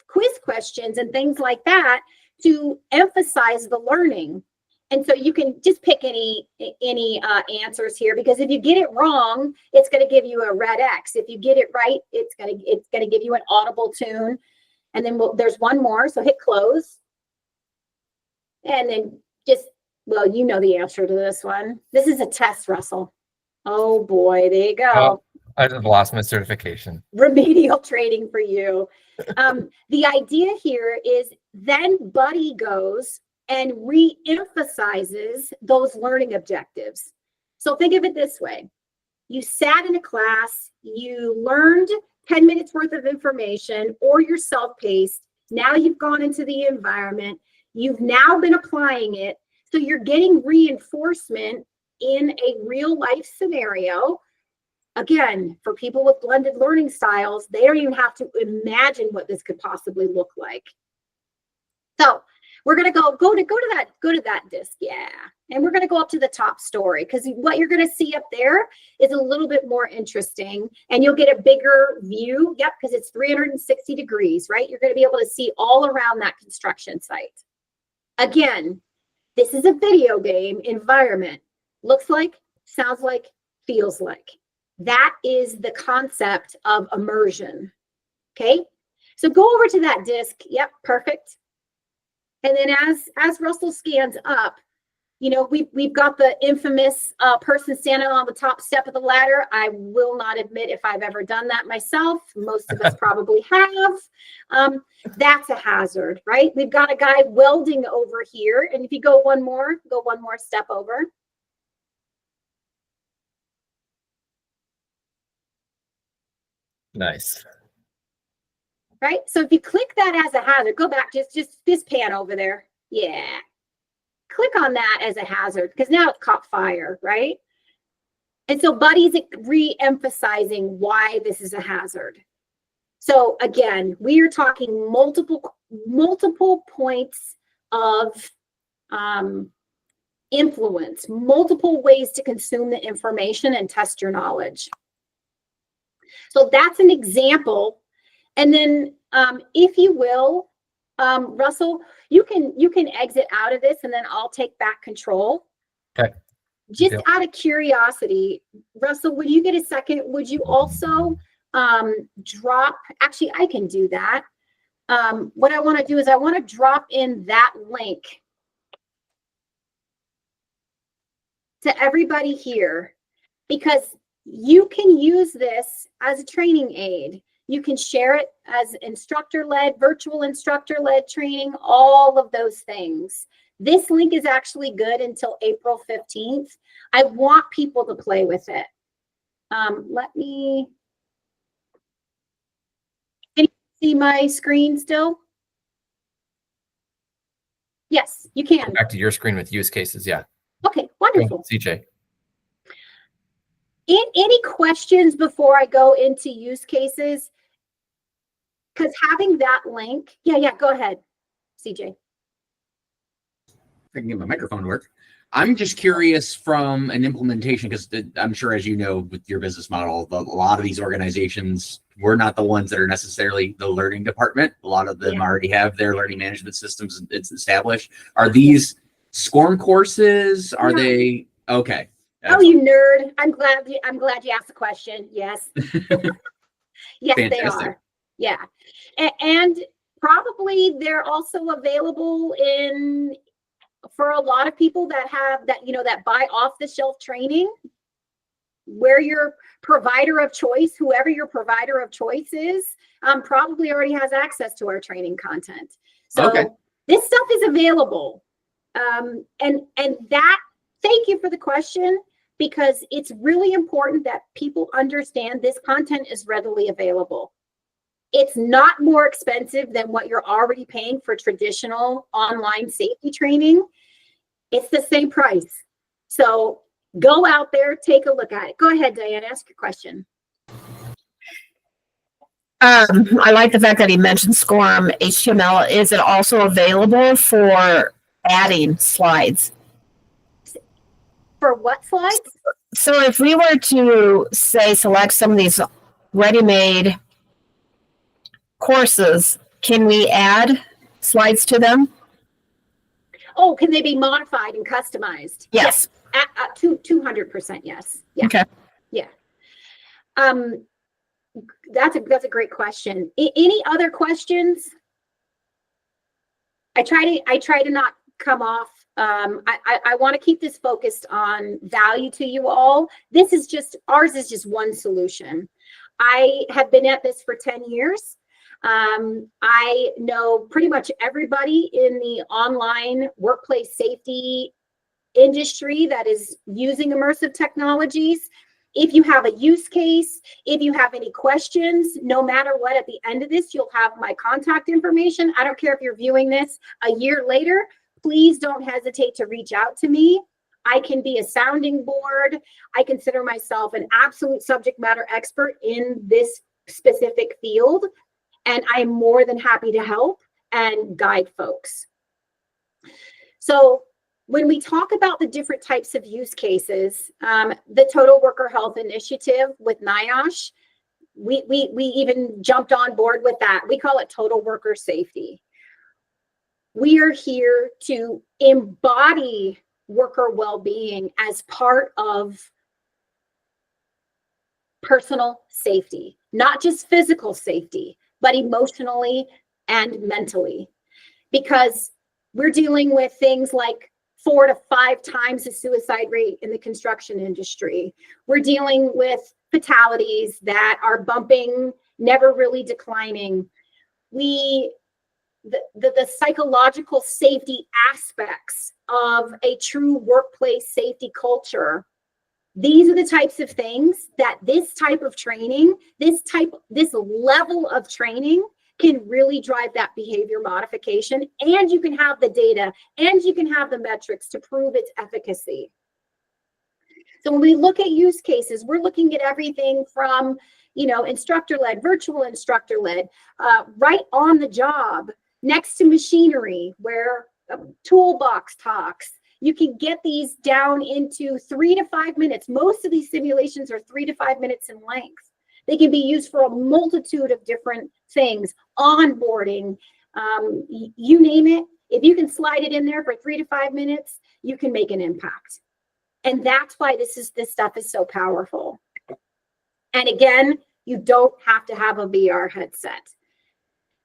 quiz questions and things like that to emphasize the learning. And so you can just pick any answers here, because if you get it wrong, it's going to give you a red X. If you get it right, it's going to give you an audible tune. And then there's one more. So hit close. And then just, well, you know the answer to this one. This is a test, Russell. Oh boy, there you go. I just lost my certification. Remedial training for you. The idea here is then Buddy goes and re-emphasizes those learning objectives. So think of it this way. You sat in a class, you learned 10 minutes worth of information, or you're self-paced. Now you've gone into the environment. You've now been applying it. So you're getting reinforcement in a real life scenario. Again, for people with blended learning styles, they don't even have to imagine what this could possibly look like. So we're going to go to that disc. Yeah. And we're going to go up to the top story, because what you're going to see up there is a little bit more interesting, and you'll get a bigger view. Yep. Because it's 360 degrees, right? You're going to be able to see all around that construction site. Again, this is a video game environment. Looks like, sounds like, feels like. That is the concept of immersion. Okay. So go over to that disc. Yep. Perfect. And then as Russell scans up, you know, we've got the infamous person standing on the top step of the ladder. I will not admit if I've ever done that myself. Most of us probably have. That's a hazard, right? We've got a guy welding over here. And if you go one more step over. Nice. Right? So if you click that as a hazard, go back, just this pan over there. Yeah. Click on that as a hazard, because now it's caught fire, right? And so Buddy's re-emphasizing why this is a hazard. So again, we are talking multiple points of influence, multiple ways to consume the information and test your knowledge. So that's an example. And then if you will, Russell, you can exit out of this, and then I'll take back control. Okay. Just out of curiosity, Russell, would you get a second? Would you also drop, actually, I can do that. What I want to do is I want to drop in that link to everybody here, because you can use this as a training aid. You can share it as instructor-led, virtual instructor-led training, all of those things. This link is actually good until April 15th. I want people to play with it. Let me, can you see my screen still? Yes, you can. Back to your screen with use cases, yeah. Okay, wonderful. CJ. Any questions before I go into use cases? Because having that link, yeah, go ahead, CJ. I can get my microphone to work. I'm just curious from an implementation, because I'm sure, as you know, with your business model, a lot of these organizations, we're not the ones that are necessarily the learning department. A lot of them already have their learning management systems it's established. Are these SCORM courses? Are they okay? Oh, you nerd! I'm glad you asked the question. Yes, yes, fantastic. They are. Yeah, and probably they're also available for a lot of people that have that buy off the shelf training, where your provider of choice, whoever your provider of choice is, probably already has access to our training content. So this stuff is available, and that. Thank you for the question, because it's really important that people understand this content is readily available. It's not more expensive than what you're already paying for traditional online safety training. It's the same price. So go out there, take a look at it. Go ahead, Diane, ask your question. I like the fact that he mentioned SCORM HTML. Is it also available for adding slides? For what slides? So if we were to say select some of these ready-made courses, can we add slides to them? Oh, can they be modified and customized? Yes. 200% yes. Yeah. Okay. Yeah. That's a great question. Any other questions? I try to not come off. I want to keep this focused on value to you all. Ours is just one solution. I have been at this for 10 years. I know pretty much everybody in the online workplace safety industry that is using immersive technologies. If you have a use case, if you have any questions, no matter what, at the end of this, you'll have my contact information. I don't care if you're viewing this a year later, please don't hesitate to reach out to me. I can be a sounding board. I consider myself an absolute subject matter expert in this specific field, and I'm more than happy to help and guide folks. So when we talk about the different types of use cases, the Total Worker Health Initiative with NIOSH, we even jumped on board with that. We call it Total Worker Safety. We are here to embody worker well-being as part of personal safety, not just physical safety, but emotionally and mentally, because we're dealing with things like 4 to 5 times the suicide rate in the construction industry. We're dealing with fatalities that are bumping, never really declining. The psychological safety aspects of a true workplace safety culture, these are the types of things that this type of training, this level of training can really drive that behavior modification, and you can have the data and you can have the metrics to prove its efficacy. So when we look at use cases, we're looking at everything from, instructor-led, virtual instructor-led, right on the job, next to machinery, where a toolbox talks. You can get these down into 3 to 5 minutes. Most of these simulations are 3 to 5 minutes in length. They can be used for a multitude of different things, onboarding, you name it. If you can slide it in there for 3 to 5 minutes, you can make an impact. And that's why this stuff is so powerful. And again, you don't have to have a VR headset.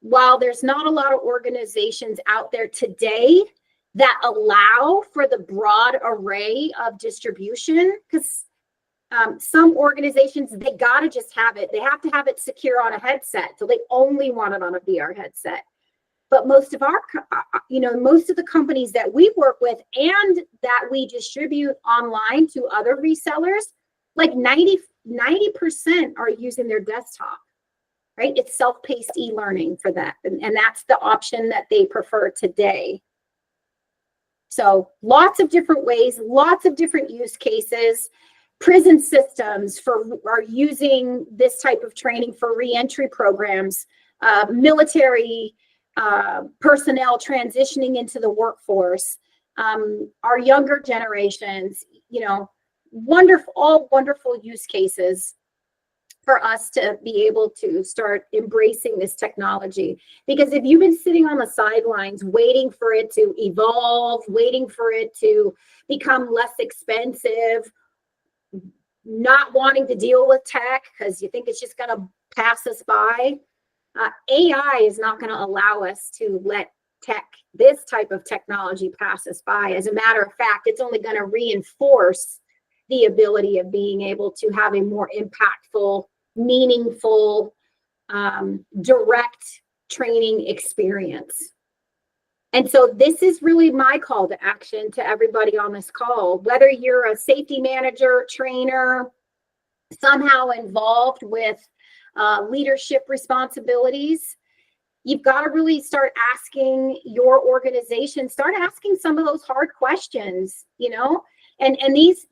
While there's not a lot of organizations out there today that allow for the broad array of distribution, because some organizations, they got to just have it. They have to have it secure on a headset. So they only want it on a VR headset. But most of most of the companies that we work with and that we distribute online to other resellers, like 90% are using their desktop, right? It's self-paced e-learning for that. And that's the option that they prefer today. So lots of different ways, lots of different use cases. Prison systems are using this type of training for reentry programs, military personnel transitioning into the workforce, our younger generations, wonderful use cases for us to be able to start embracing this technology. Because if you've been sitting on the sidelines waiting for it to evolve, waiting for it to become less expensive, not wanting to deal with tech because you think it's just going to pass us by, AI is not going to allow us to let this type of technology pass us by. As a matter of fact, it's only going to reinforce the ability of being able to have a more impactful, meaningful, direct training experience. And so this is really my call to action to everybody on this call. Whether you're a safety manager, trainer, somehow involved with leadership responsibilities, you've got to really start asking your organization, start asking some of those hard questions. And these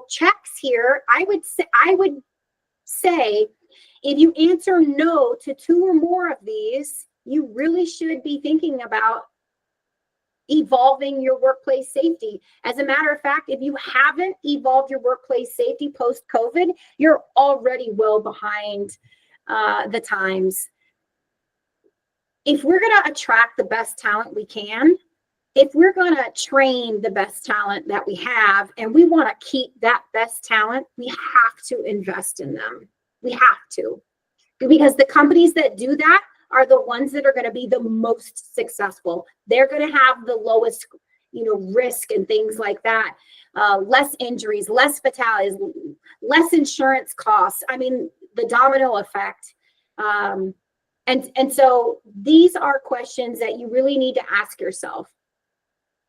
checks here, I would say if you answer no to 2 or more of these, you really should be thinking about evolving your workplace safety. As a matter of fact, if you haven't evolved your workplace safety post-COVID, you're already well behind the times. If we're going to attract the best talent we can, if we're going to train the best talent that we have, and we want to keep that best talent, we have to invest in them. We have to. Because the companies that do that are the ones that are going to be the most successful. They're going to have the lowest, risk and things like that. Less injuries, less fatalities, less insurance costs. I mean, the domino effect. And so these are questions that you really need to ask yourself.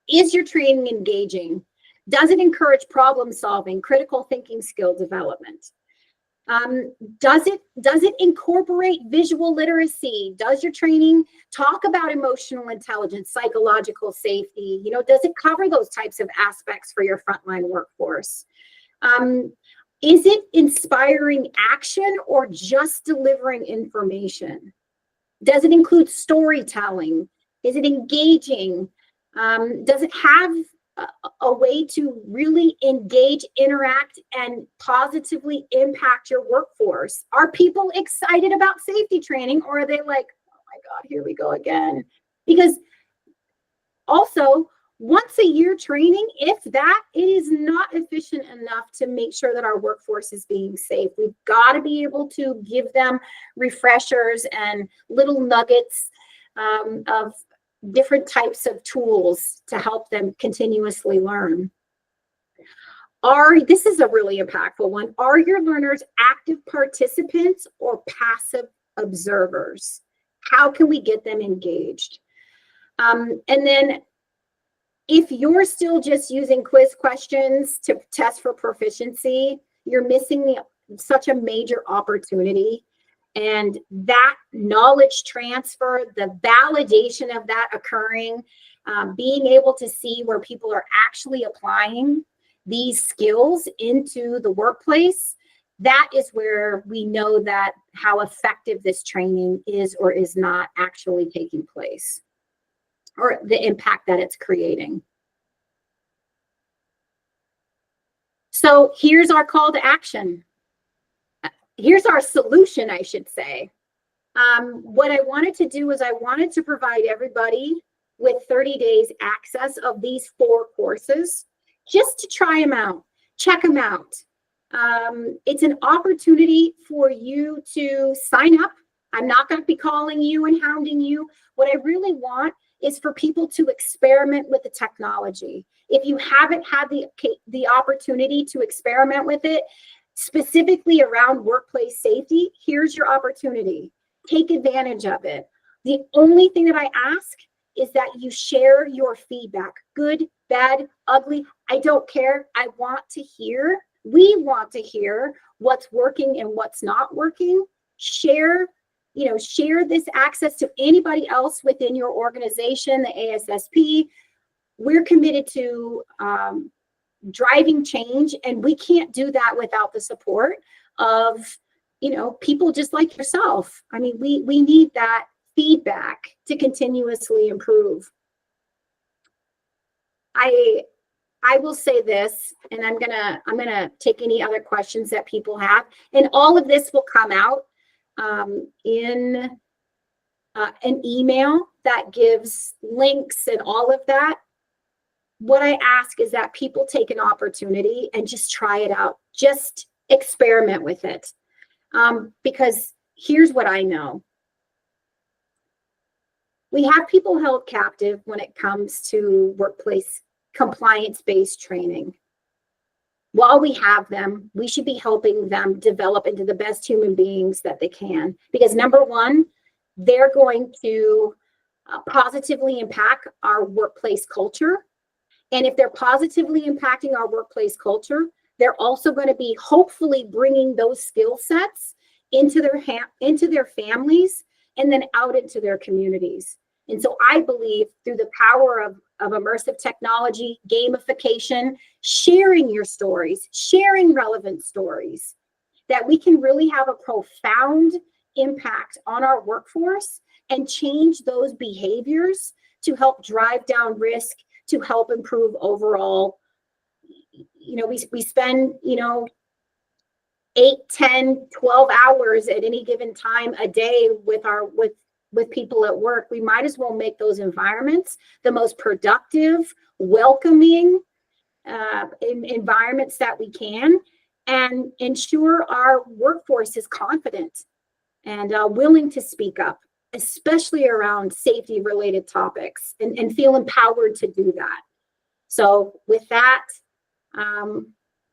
Is your training engaging? Does it encourage problem solving, critical thinking skill development? Does it incorporate visual literacy? Does your training talk about emotional intelligence, psychological safety? Does it cover those types of aspects for your frontline workforce? Is it inspiring action or just delivering information? Does it include storytelling? Is it engaging? Does it have a way to really engage, interact, and positively impact your workforce? Are people excited about safety training, or are they like, oh my God, here we go again? Because also, once a year training, if that, it is not efficient enough to make sure that our workforce is being safe. We've got to be able to give them refreshers and little nuggets of different types of tools to help them continuously learn. This is a really impactful one. Are your learners active participants or passive observers? How can we get them engaged? And then if you're still just using quiz questions to test for proficiency, you're missing such a major opportunity. And that knowledge transfer, the validation of that occurring, being able to see where people are actually applying these skills into the workplace, that is where we know that how effective this training is or is not actually taking place, or the impact that it's creating. So here's our call to action. Here's our solution, I should say. What I wanted to do is I wanted to provide everybody with 30 days access of these 4 courses just to try them out, check them out. It's an opportunity for you to sign up. I'm not going to be calling you and hounding you. What I really want is for people to experiment with the technology. If you haven't had the opportunity to experiment with it, specifically around workplace safety, here's your opportunity. Take advantage of it. The only thing that I ask is that you share your feedback. Good, bad, ugly, I don't care. I want to hear. We want to hear what's working and what's not working. Share this access to anybody else within your organization, the ASSP. We're committed to driving change, and we can't do that without the support of people just like yourself. I mean, we need that feedback to continuously improve. I will say this, and I'm gonna take any other questions that people have, and all of this will come out in an email that gives links and all of that. What I ask is that people take an opportunity and just try it out. Just experiment with it. Because here's what I know. We have people held captive when it comes to workplace compliance-based training. While we have them, we should be helping them develop into the best human beings that they can. Because number one, they're going to positively impact our workplace culture. And if they're positively impacting our workplace culture, they're also going to be hopefully bringing those skill sets into their families and then out into their communities. And so I believe through the power of of immersive technology, gamification, sharing your stories, sharing relevant stories, that we can really have a profound impact on our workforce and change those behaviors to help drive down risk, to help improve overall. We spend, 8, 10, 12 hours at any given time a day with people at work. We might as well make those environments the most productive, welcoming environments that we can, and ensure our workforce is confident and willing to speak up, especially around safety related topics, and feel empowered to do that. So with that,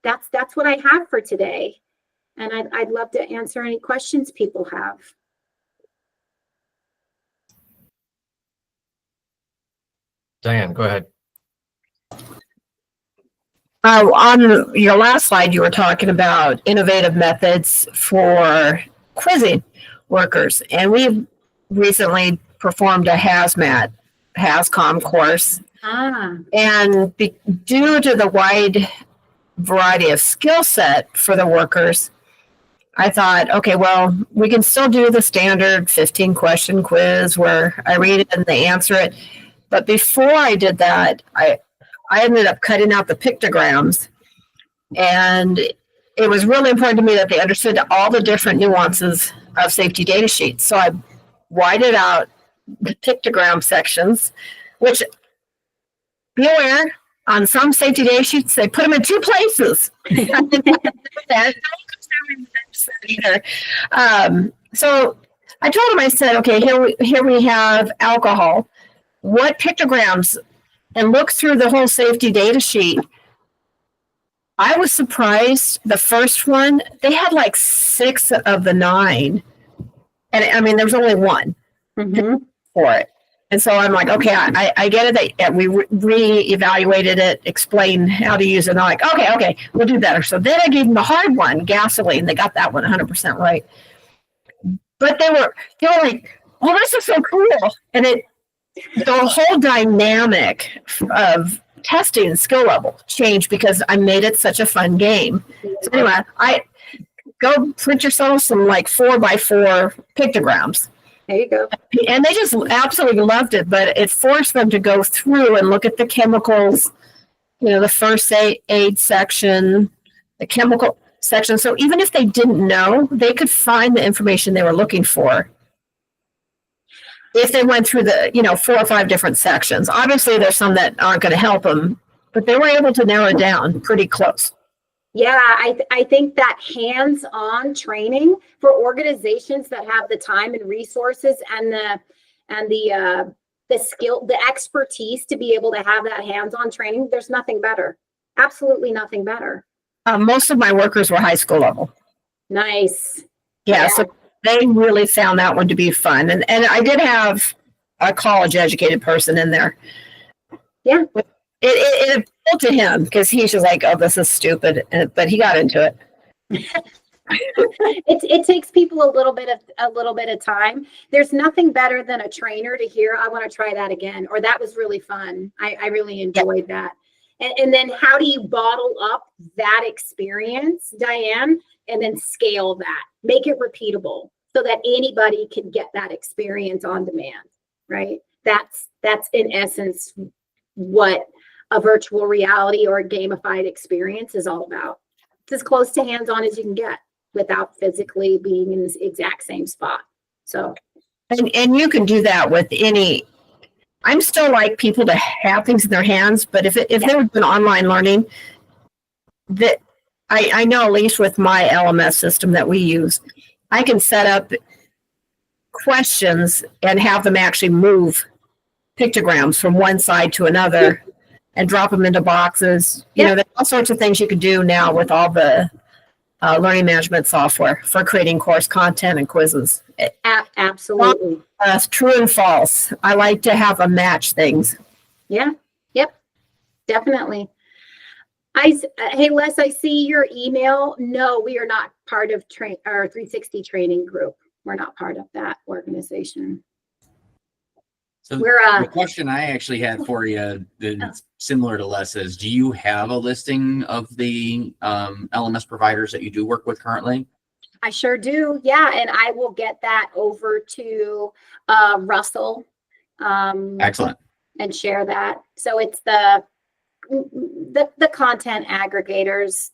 that's what I have for today. And I'd love to answer any questions people have. Diane, go ahead. On your last slide, you were talking about innovative methods for quizzing workers. And we recently performed a HAZCOM course. And due to the wide variety of skill set for the workers, I thought, okay, well, we can still do the standard 15-question quiz where I read it and they answer it. But before I did that, I ended up cutting out the pictograms. And it was really important to me that they understood all the different nuances of safety data sheets. So I whited out the pictogram sections, which, be aware, on some safety data sheets, they put them in 2 places. So I told him, I said, okay, here we have alcohol. What pictograms? And look through the whole safety data sheet. I was surprised. The first one, they had like 6 of the 9. And I mean, there's only 1 for it. And so I'm like, okay, I get it. That we re-evaluated it, explained how to use it. And I'm like, okay, we'll do better. So then I gave them the hard one, gasoline. They got that one 100% right. But they were like, oh, this is so cool. And the whole dynamic of testing skill level changed because I made it such a fun game. So anyway, I go print yourself some like 4x4 pictograms. There you go. And they just absolutely loved it, but it forced them to go through and look at the chemicals, the first aid section, the chemical section. So even if they didn't know, they could find the information they were looking for if they went through the 4 or 5 different sections. Obviously, there's some that aren't going to help them, but they were able to narrow it down pretty close. Yeah, I think that hands-on training for organizations that have the time and resources and the skill, the expertise to be able to have that hands-on training, there's nothing better. Absolutely nothing better. Most of my workers were high school level. Nice. Yeah, so they really found that one to be fun. And I did have a college-educated person in there. Yeah. It appealed to him because he's just like, oh, this is stupid. But he got into it. It takes people a little bit of time. There's nothing better than a trainer to hear, I want to try that again, or that was really fun. I really enjoyed that. And then how do you bottle up that experience, Diane, and then scale that, make it repeatable so that anybody can get that experience on demand, right? That's in essence what a virtual reality or a gamified experience is all about. It's as close to hands-on as you can get without physically being in this exact same spot. So, and you can do that with any. I'm still like people to have things in their hands, but if there was been online learning, that I know at least with my LMS system that we use, I can set up questions and have them actually move pictograms from one side to another and drop them into boxes. There's all sorts of things you can do now with all the learning management software for creating course content and quizzes. Absolutely. True and false. I like to have them match things. Yeah. Yep. Definitely. Hey, Les, I see your email. No, we are not part of our 360 training group. We're not part of that organization. So We're the question I actually had for you, that's similar to Les, is do you have a listing of the LMS providers that you do work with currently? I sure do. Yeah. And I will get that over to Russell Excellent. and share that. So it's the content aggregators.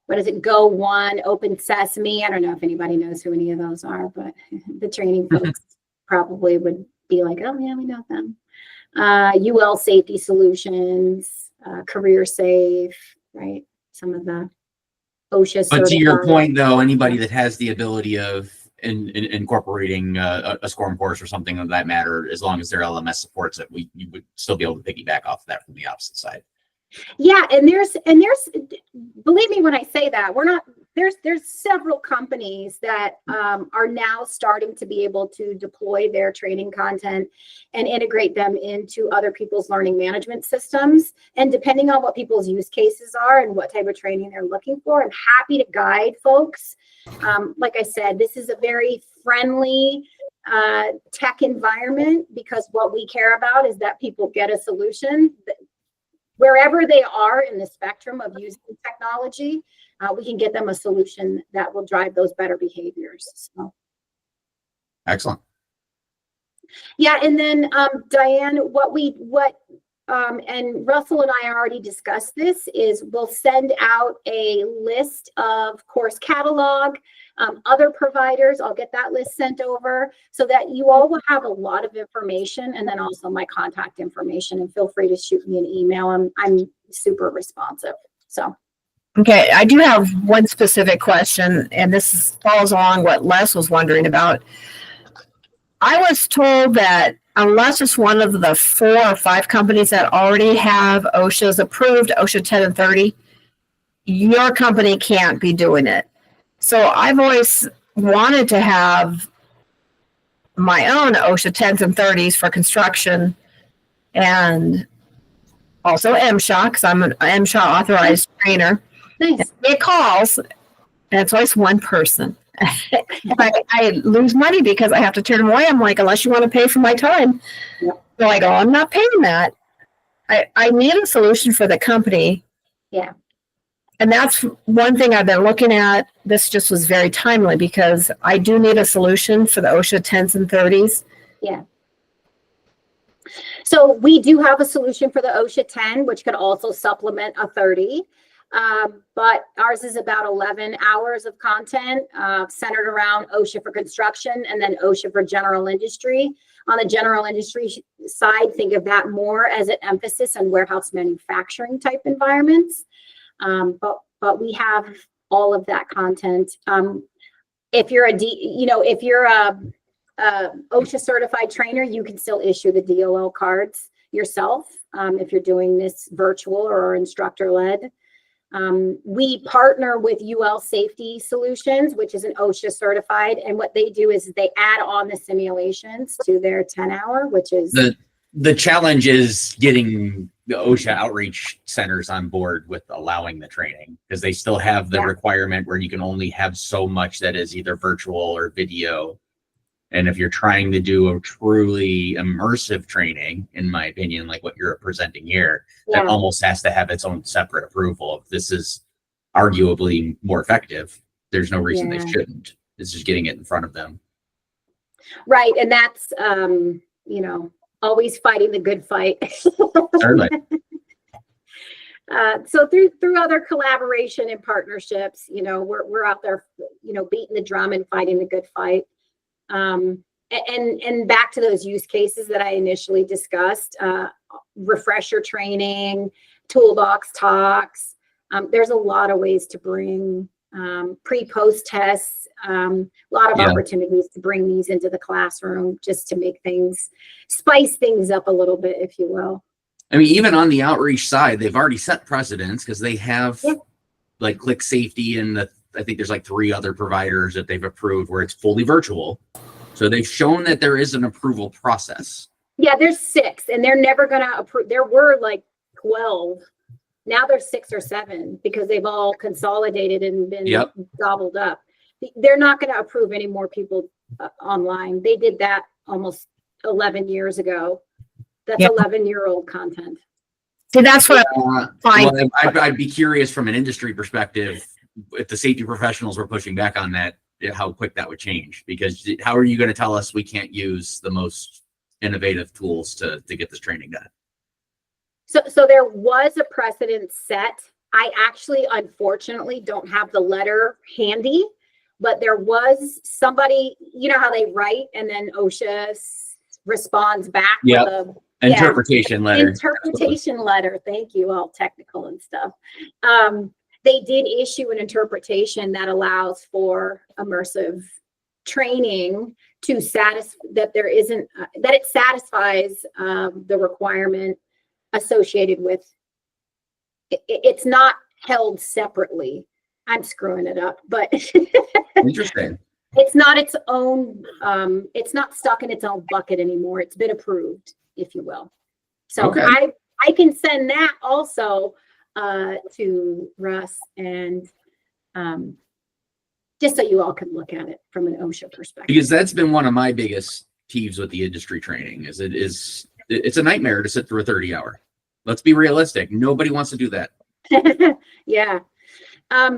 What is it? Go One, Open Sesame. I don't know if anybody knows who any of those are, but the training folks probably would be like, oh yeah, we know them. UL Safety Solutions, Career Safe, right? Some of the OSHA. But to your point, though, anybody that has the ability of incorporating a SCORM course or something of that matter, as long as their LMS supports it, you would still be able to piggyback off of that from the opposite side. Yeah, and there's believe me when I say that, there's several companies that are now starting to be able to deploy their training content and integrate them into other people's learning management systems. And depending on what people's use cases are and what type of training they're looking for, I'm happy to guide folks. Like I said, this is a very friendly tech environment, because what we care about is that people get a solution wherever they are in the spectrum of using technology. We can get them a solution that will drive those better behaviors. So. Excellent. Yeah, and then Diane, and Russell and I already discussed this, is we'll send out a list of course catalog, other providers. I'll get that list sent over so that you all will have a lot of information, and then also my contact information, and feel free to shoot me an email. I'm super responsive. So. Okay, I do have one specific question, and this follows along what Les was wondering about. I was told that unless it's one of the 4 or 5 companies that already have OSHA's approved OSHA 10 and 30, your company can't be doing it. So I've always wanted to have my own OSHA 10s and 30s for construction, and also MSHA, because I'm an MSHA authorized trainer. Nice. It calls, and it's always one person. I lose money because I have to turn them away. I'm like, unless you want to pay for my time. Yep. So I go, I'm not paying that. I need a solution for the company. Yeah. And that's one thing I've been looking at. This just was very timely because I do need a solution for the OSHA 10s and 30s. Yeah. So we do have a solution for the OSHA 10, which could also supplement a 30. But ours is about 11 hours of content centered around OSHA for construction and then OSHA for general industry. On the general industry side, think of that more as an emphasis on warehouse manufacturing type environments. But we have all of that content. If you're if you're a OSHA certified trainer, you can still issue the DOL cards yourself if you're doing this virtual or instructor led. We partner with UL Safety Solutions, which is an OSHA certified, and what they do is they add on the simulations to their 10-hour, which is the challenge is getting the OSHA outreach centers on board with allowing the training, because they still have the requirement where you can only have so much that is either virtual or video. And if you're trying to do a truly immersive training, in my opinion, like what you're presenting here, that almost has to have its own separate approval. If this is arguably more effective, there's no reason they shouldn't. It's just getting it in front of them. Right. And that's, always fighting the good fight. Certainly. So through other collaboration and partnerships, we're out there, beating the drum and fighting the good fight. And back to those use cases that I initially discussed, refresher training, toolbox talks. There's a lot of ways to bring pre-post tests, a lot of opportunities to bring these into the classroom just to make spice things up a little bit, if you will. I mean, even on the outreach side, they've already set precedents because they have like Click Safety and I think there's like 3 other providers that they've approved where it's fully virtual. So they've shown that there is an approval process. Yeah, there's 6 and they're never going to approve. There were like 12. Now there's 6 or 7 because they've all consolidated and been gobbled up. They're not going to approve any more people online. They did that almost 11 years ago. That's Yeah. 11-year-old content. See, that's what fine. Well, I'd be curious from an industry perspective if the safety professionals were pushing back on that, how quick that would change. Because how are you going to tell us we can't use the most innovative tools to get this training done? So there was a precedent set. I actually, unfortunately, don't have the letter handy, but there was somebody, you know how they write and then OSHA responds back Yep. with a Interpretation letter. interpretation letter. Thank you. All technical and stuff. They did issue an interpretation that allows for immersive training to satisfy that there isn't that it satisfies the requirement associated with it's not held separately. I'm screwing it up, but Interesting. it's not its own it's not stuck in its own bucket anymore. It's been approved, if you will. So Okay. I can send that also to Russ and just so you all can look at it from an OSHA perspective. Because that's been one of my biggest peeves with the industry training is it's a nightmare to sit through a 30-hour. Let's be realistic. Nobody wants to do that. Yeah. I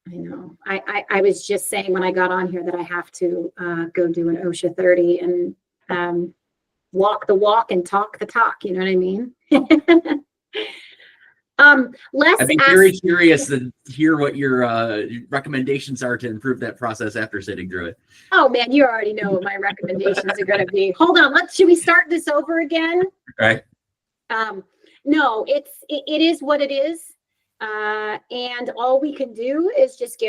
know. I was just saying when I got on here that I have to go do an OSHA 30 and walk the walk and talk the talk. You know what I mean? I'd be very curious to hear what your recommendations are to improve that process after sitting through it. Oh man, you already know what my recommendations are going to be. Hold on, should we start this over again? Right. No, it is what it is. And all we can do is just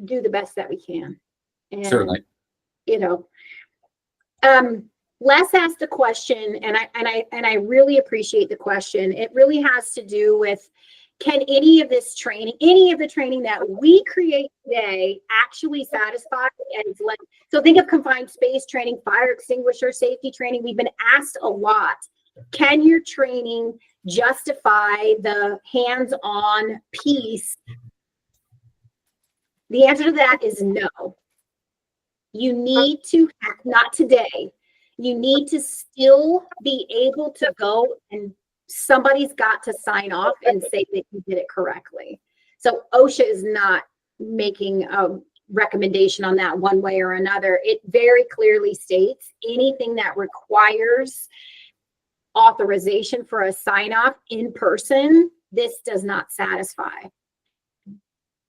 do the best that we can. And, Certainly. you know, Les asked a question, and I really appreciate the question. It really has to do with, can any of the training that we create today actually satisfy and so think of confined space training, fire extinguisher safety training. We've been asked a lot. Can your training justify the hands-on piece? The answer to that is no. You need to, not today. You need to still be able to go and somebody's got to sign off and say that you did it correctly. So OSHA is not making a recommendation on that one way or another. It very clearly states anything that requires authorization for a sign off in person, this does not satisfy.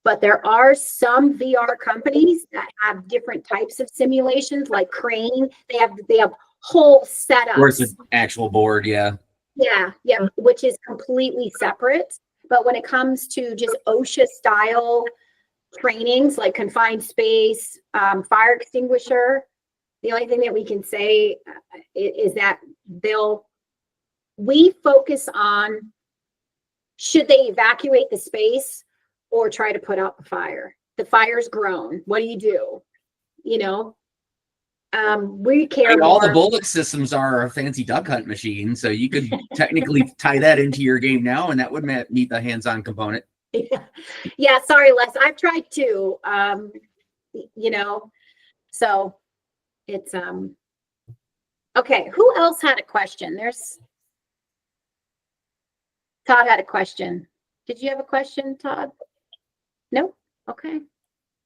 But there are some VR companies that have different types of simulations, like Crane. They have whole setups. Or it's an actual board, yeah. Yeah, which is completely separate. But when it comes to just OSHA style trainings, like confined space, fire extinguisher, the only thing that we can say is that we focus on, should they evacuate the space or try to put out the fire? The fire's grown. What do you do? You know, we care more. All the bullet systems are a fancy duck hunt machine, so you could technically tie that into your game now, and that would meet the hands-on component. Yeah, sorry, Les. I've tried to, you know, so it's okay. Who else had a question? Todd had a question. Did you have a question, Todd? No? Okay.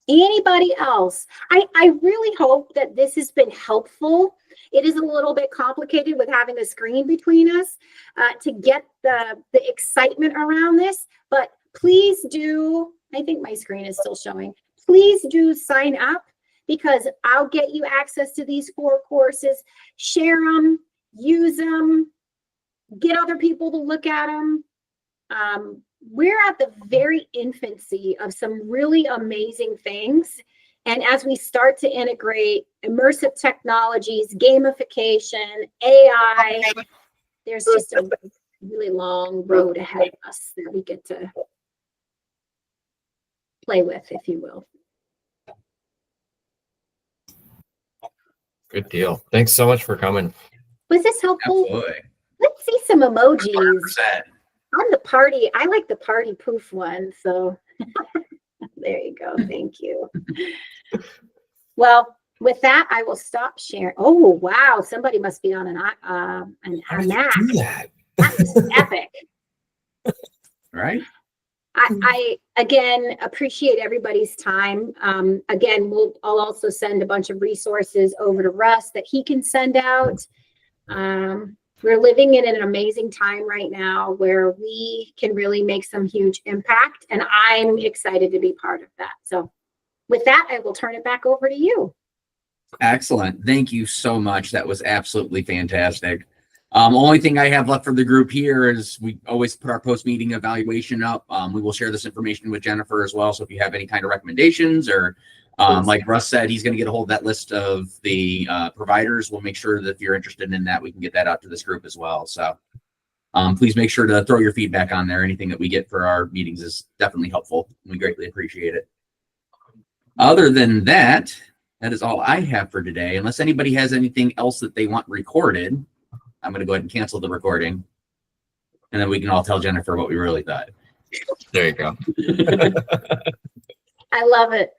Anybody else? I really hope that this has been helpful. It is a little bit complicated with having a screen between us to get the excitement around this, but please do, I think my screen is still showing. Please do sign up because I'll get you access to these 4 courses. Share them, use them, get other people to look at them. We're at the very infancy of some really amazing things. And as we start to integrate immersive technologies, gamification, AI, there's just a really long road ahead of us that we get to play with, if you will. Good deal. Thanks so much for coming. Was this helpful? Absolutely. Let's see some emojis. 100%. On the party, I like the party poof one, so there you go. Thank you. Well, with that, I will stop sharing. Oh, wow. Somebody must be on How a did you Mac. do that? That is epic. Right? I again appreciate everybody's time. Again, I'll also send a bunch of resources over to Russ that he can send out. We're living in an amazing time right now where we can really make some huge impact, and I'm excited to be part of that. So with that, I will turn it back over to you. Excellent. Thank you so much. That was absolutely fantastic. Only thing I have left for the group here is we always put our post-meeting evaluation up. We will share this information with Jennifer as well. So if you have any kind of recommendations or like Russ said, he's going to get a hold of that list of the providers. We'll make sure that if you're interested in that, we can get that out to this group as well. So please make sure to throw your feedback on there. Anything that we get for our meetings is definitely helpful. We greatly appreciate it. Other than that, that is all I have for today. Unless anybody has anything else that they want recorded, I'm going to go ahead and cancel the recording. And then we can all tell Jennifer what we really thought. There you go. I love it.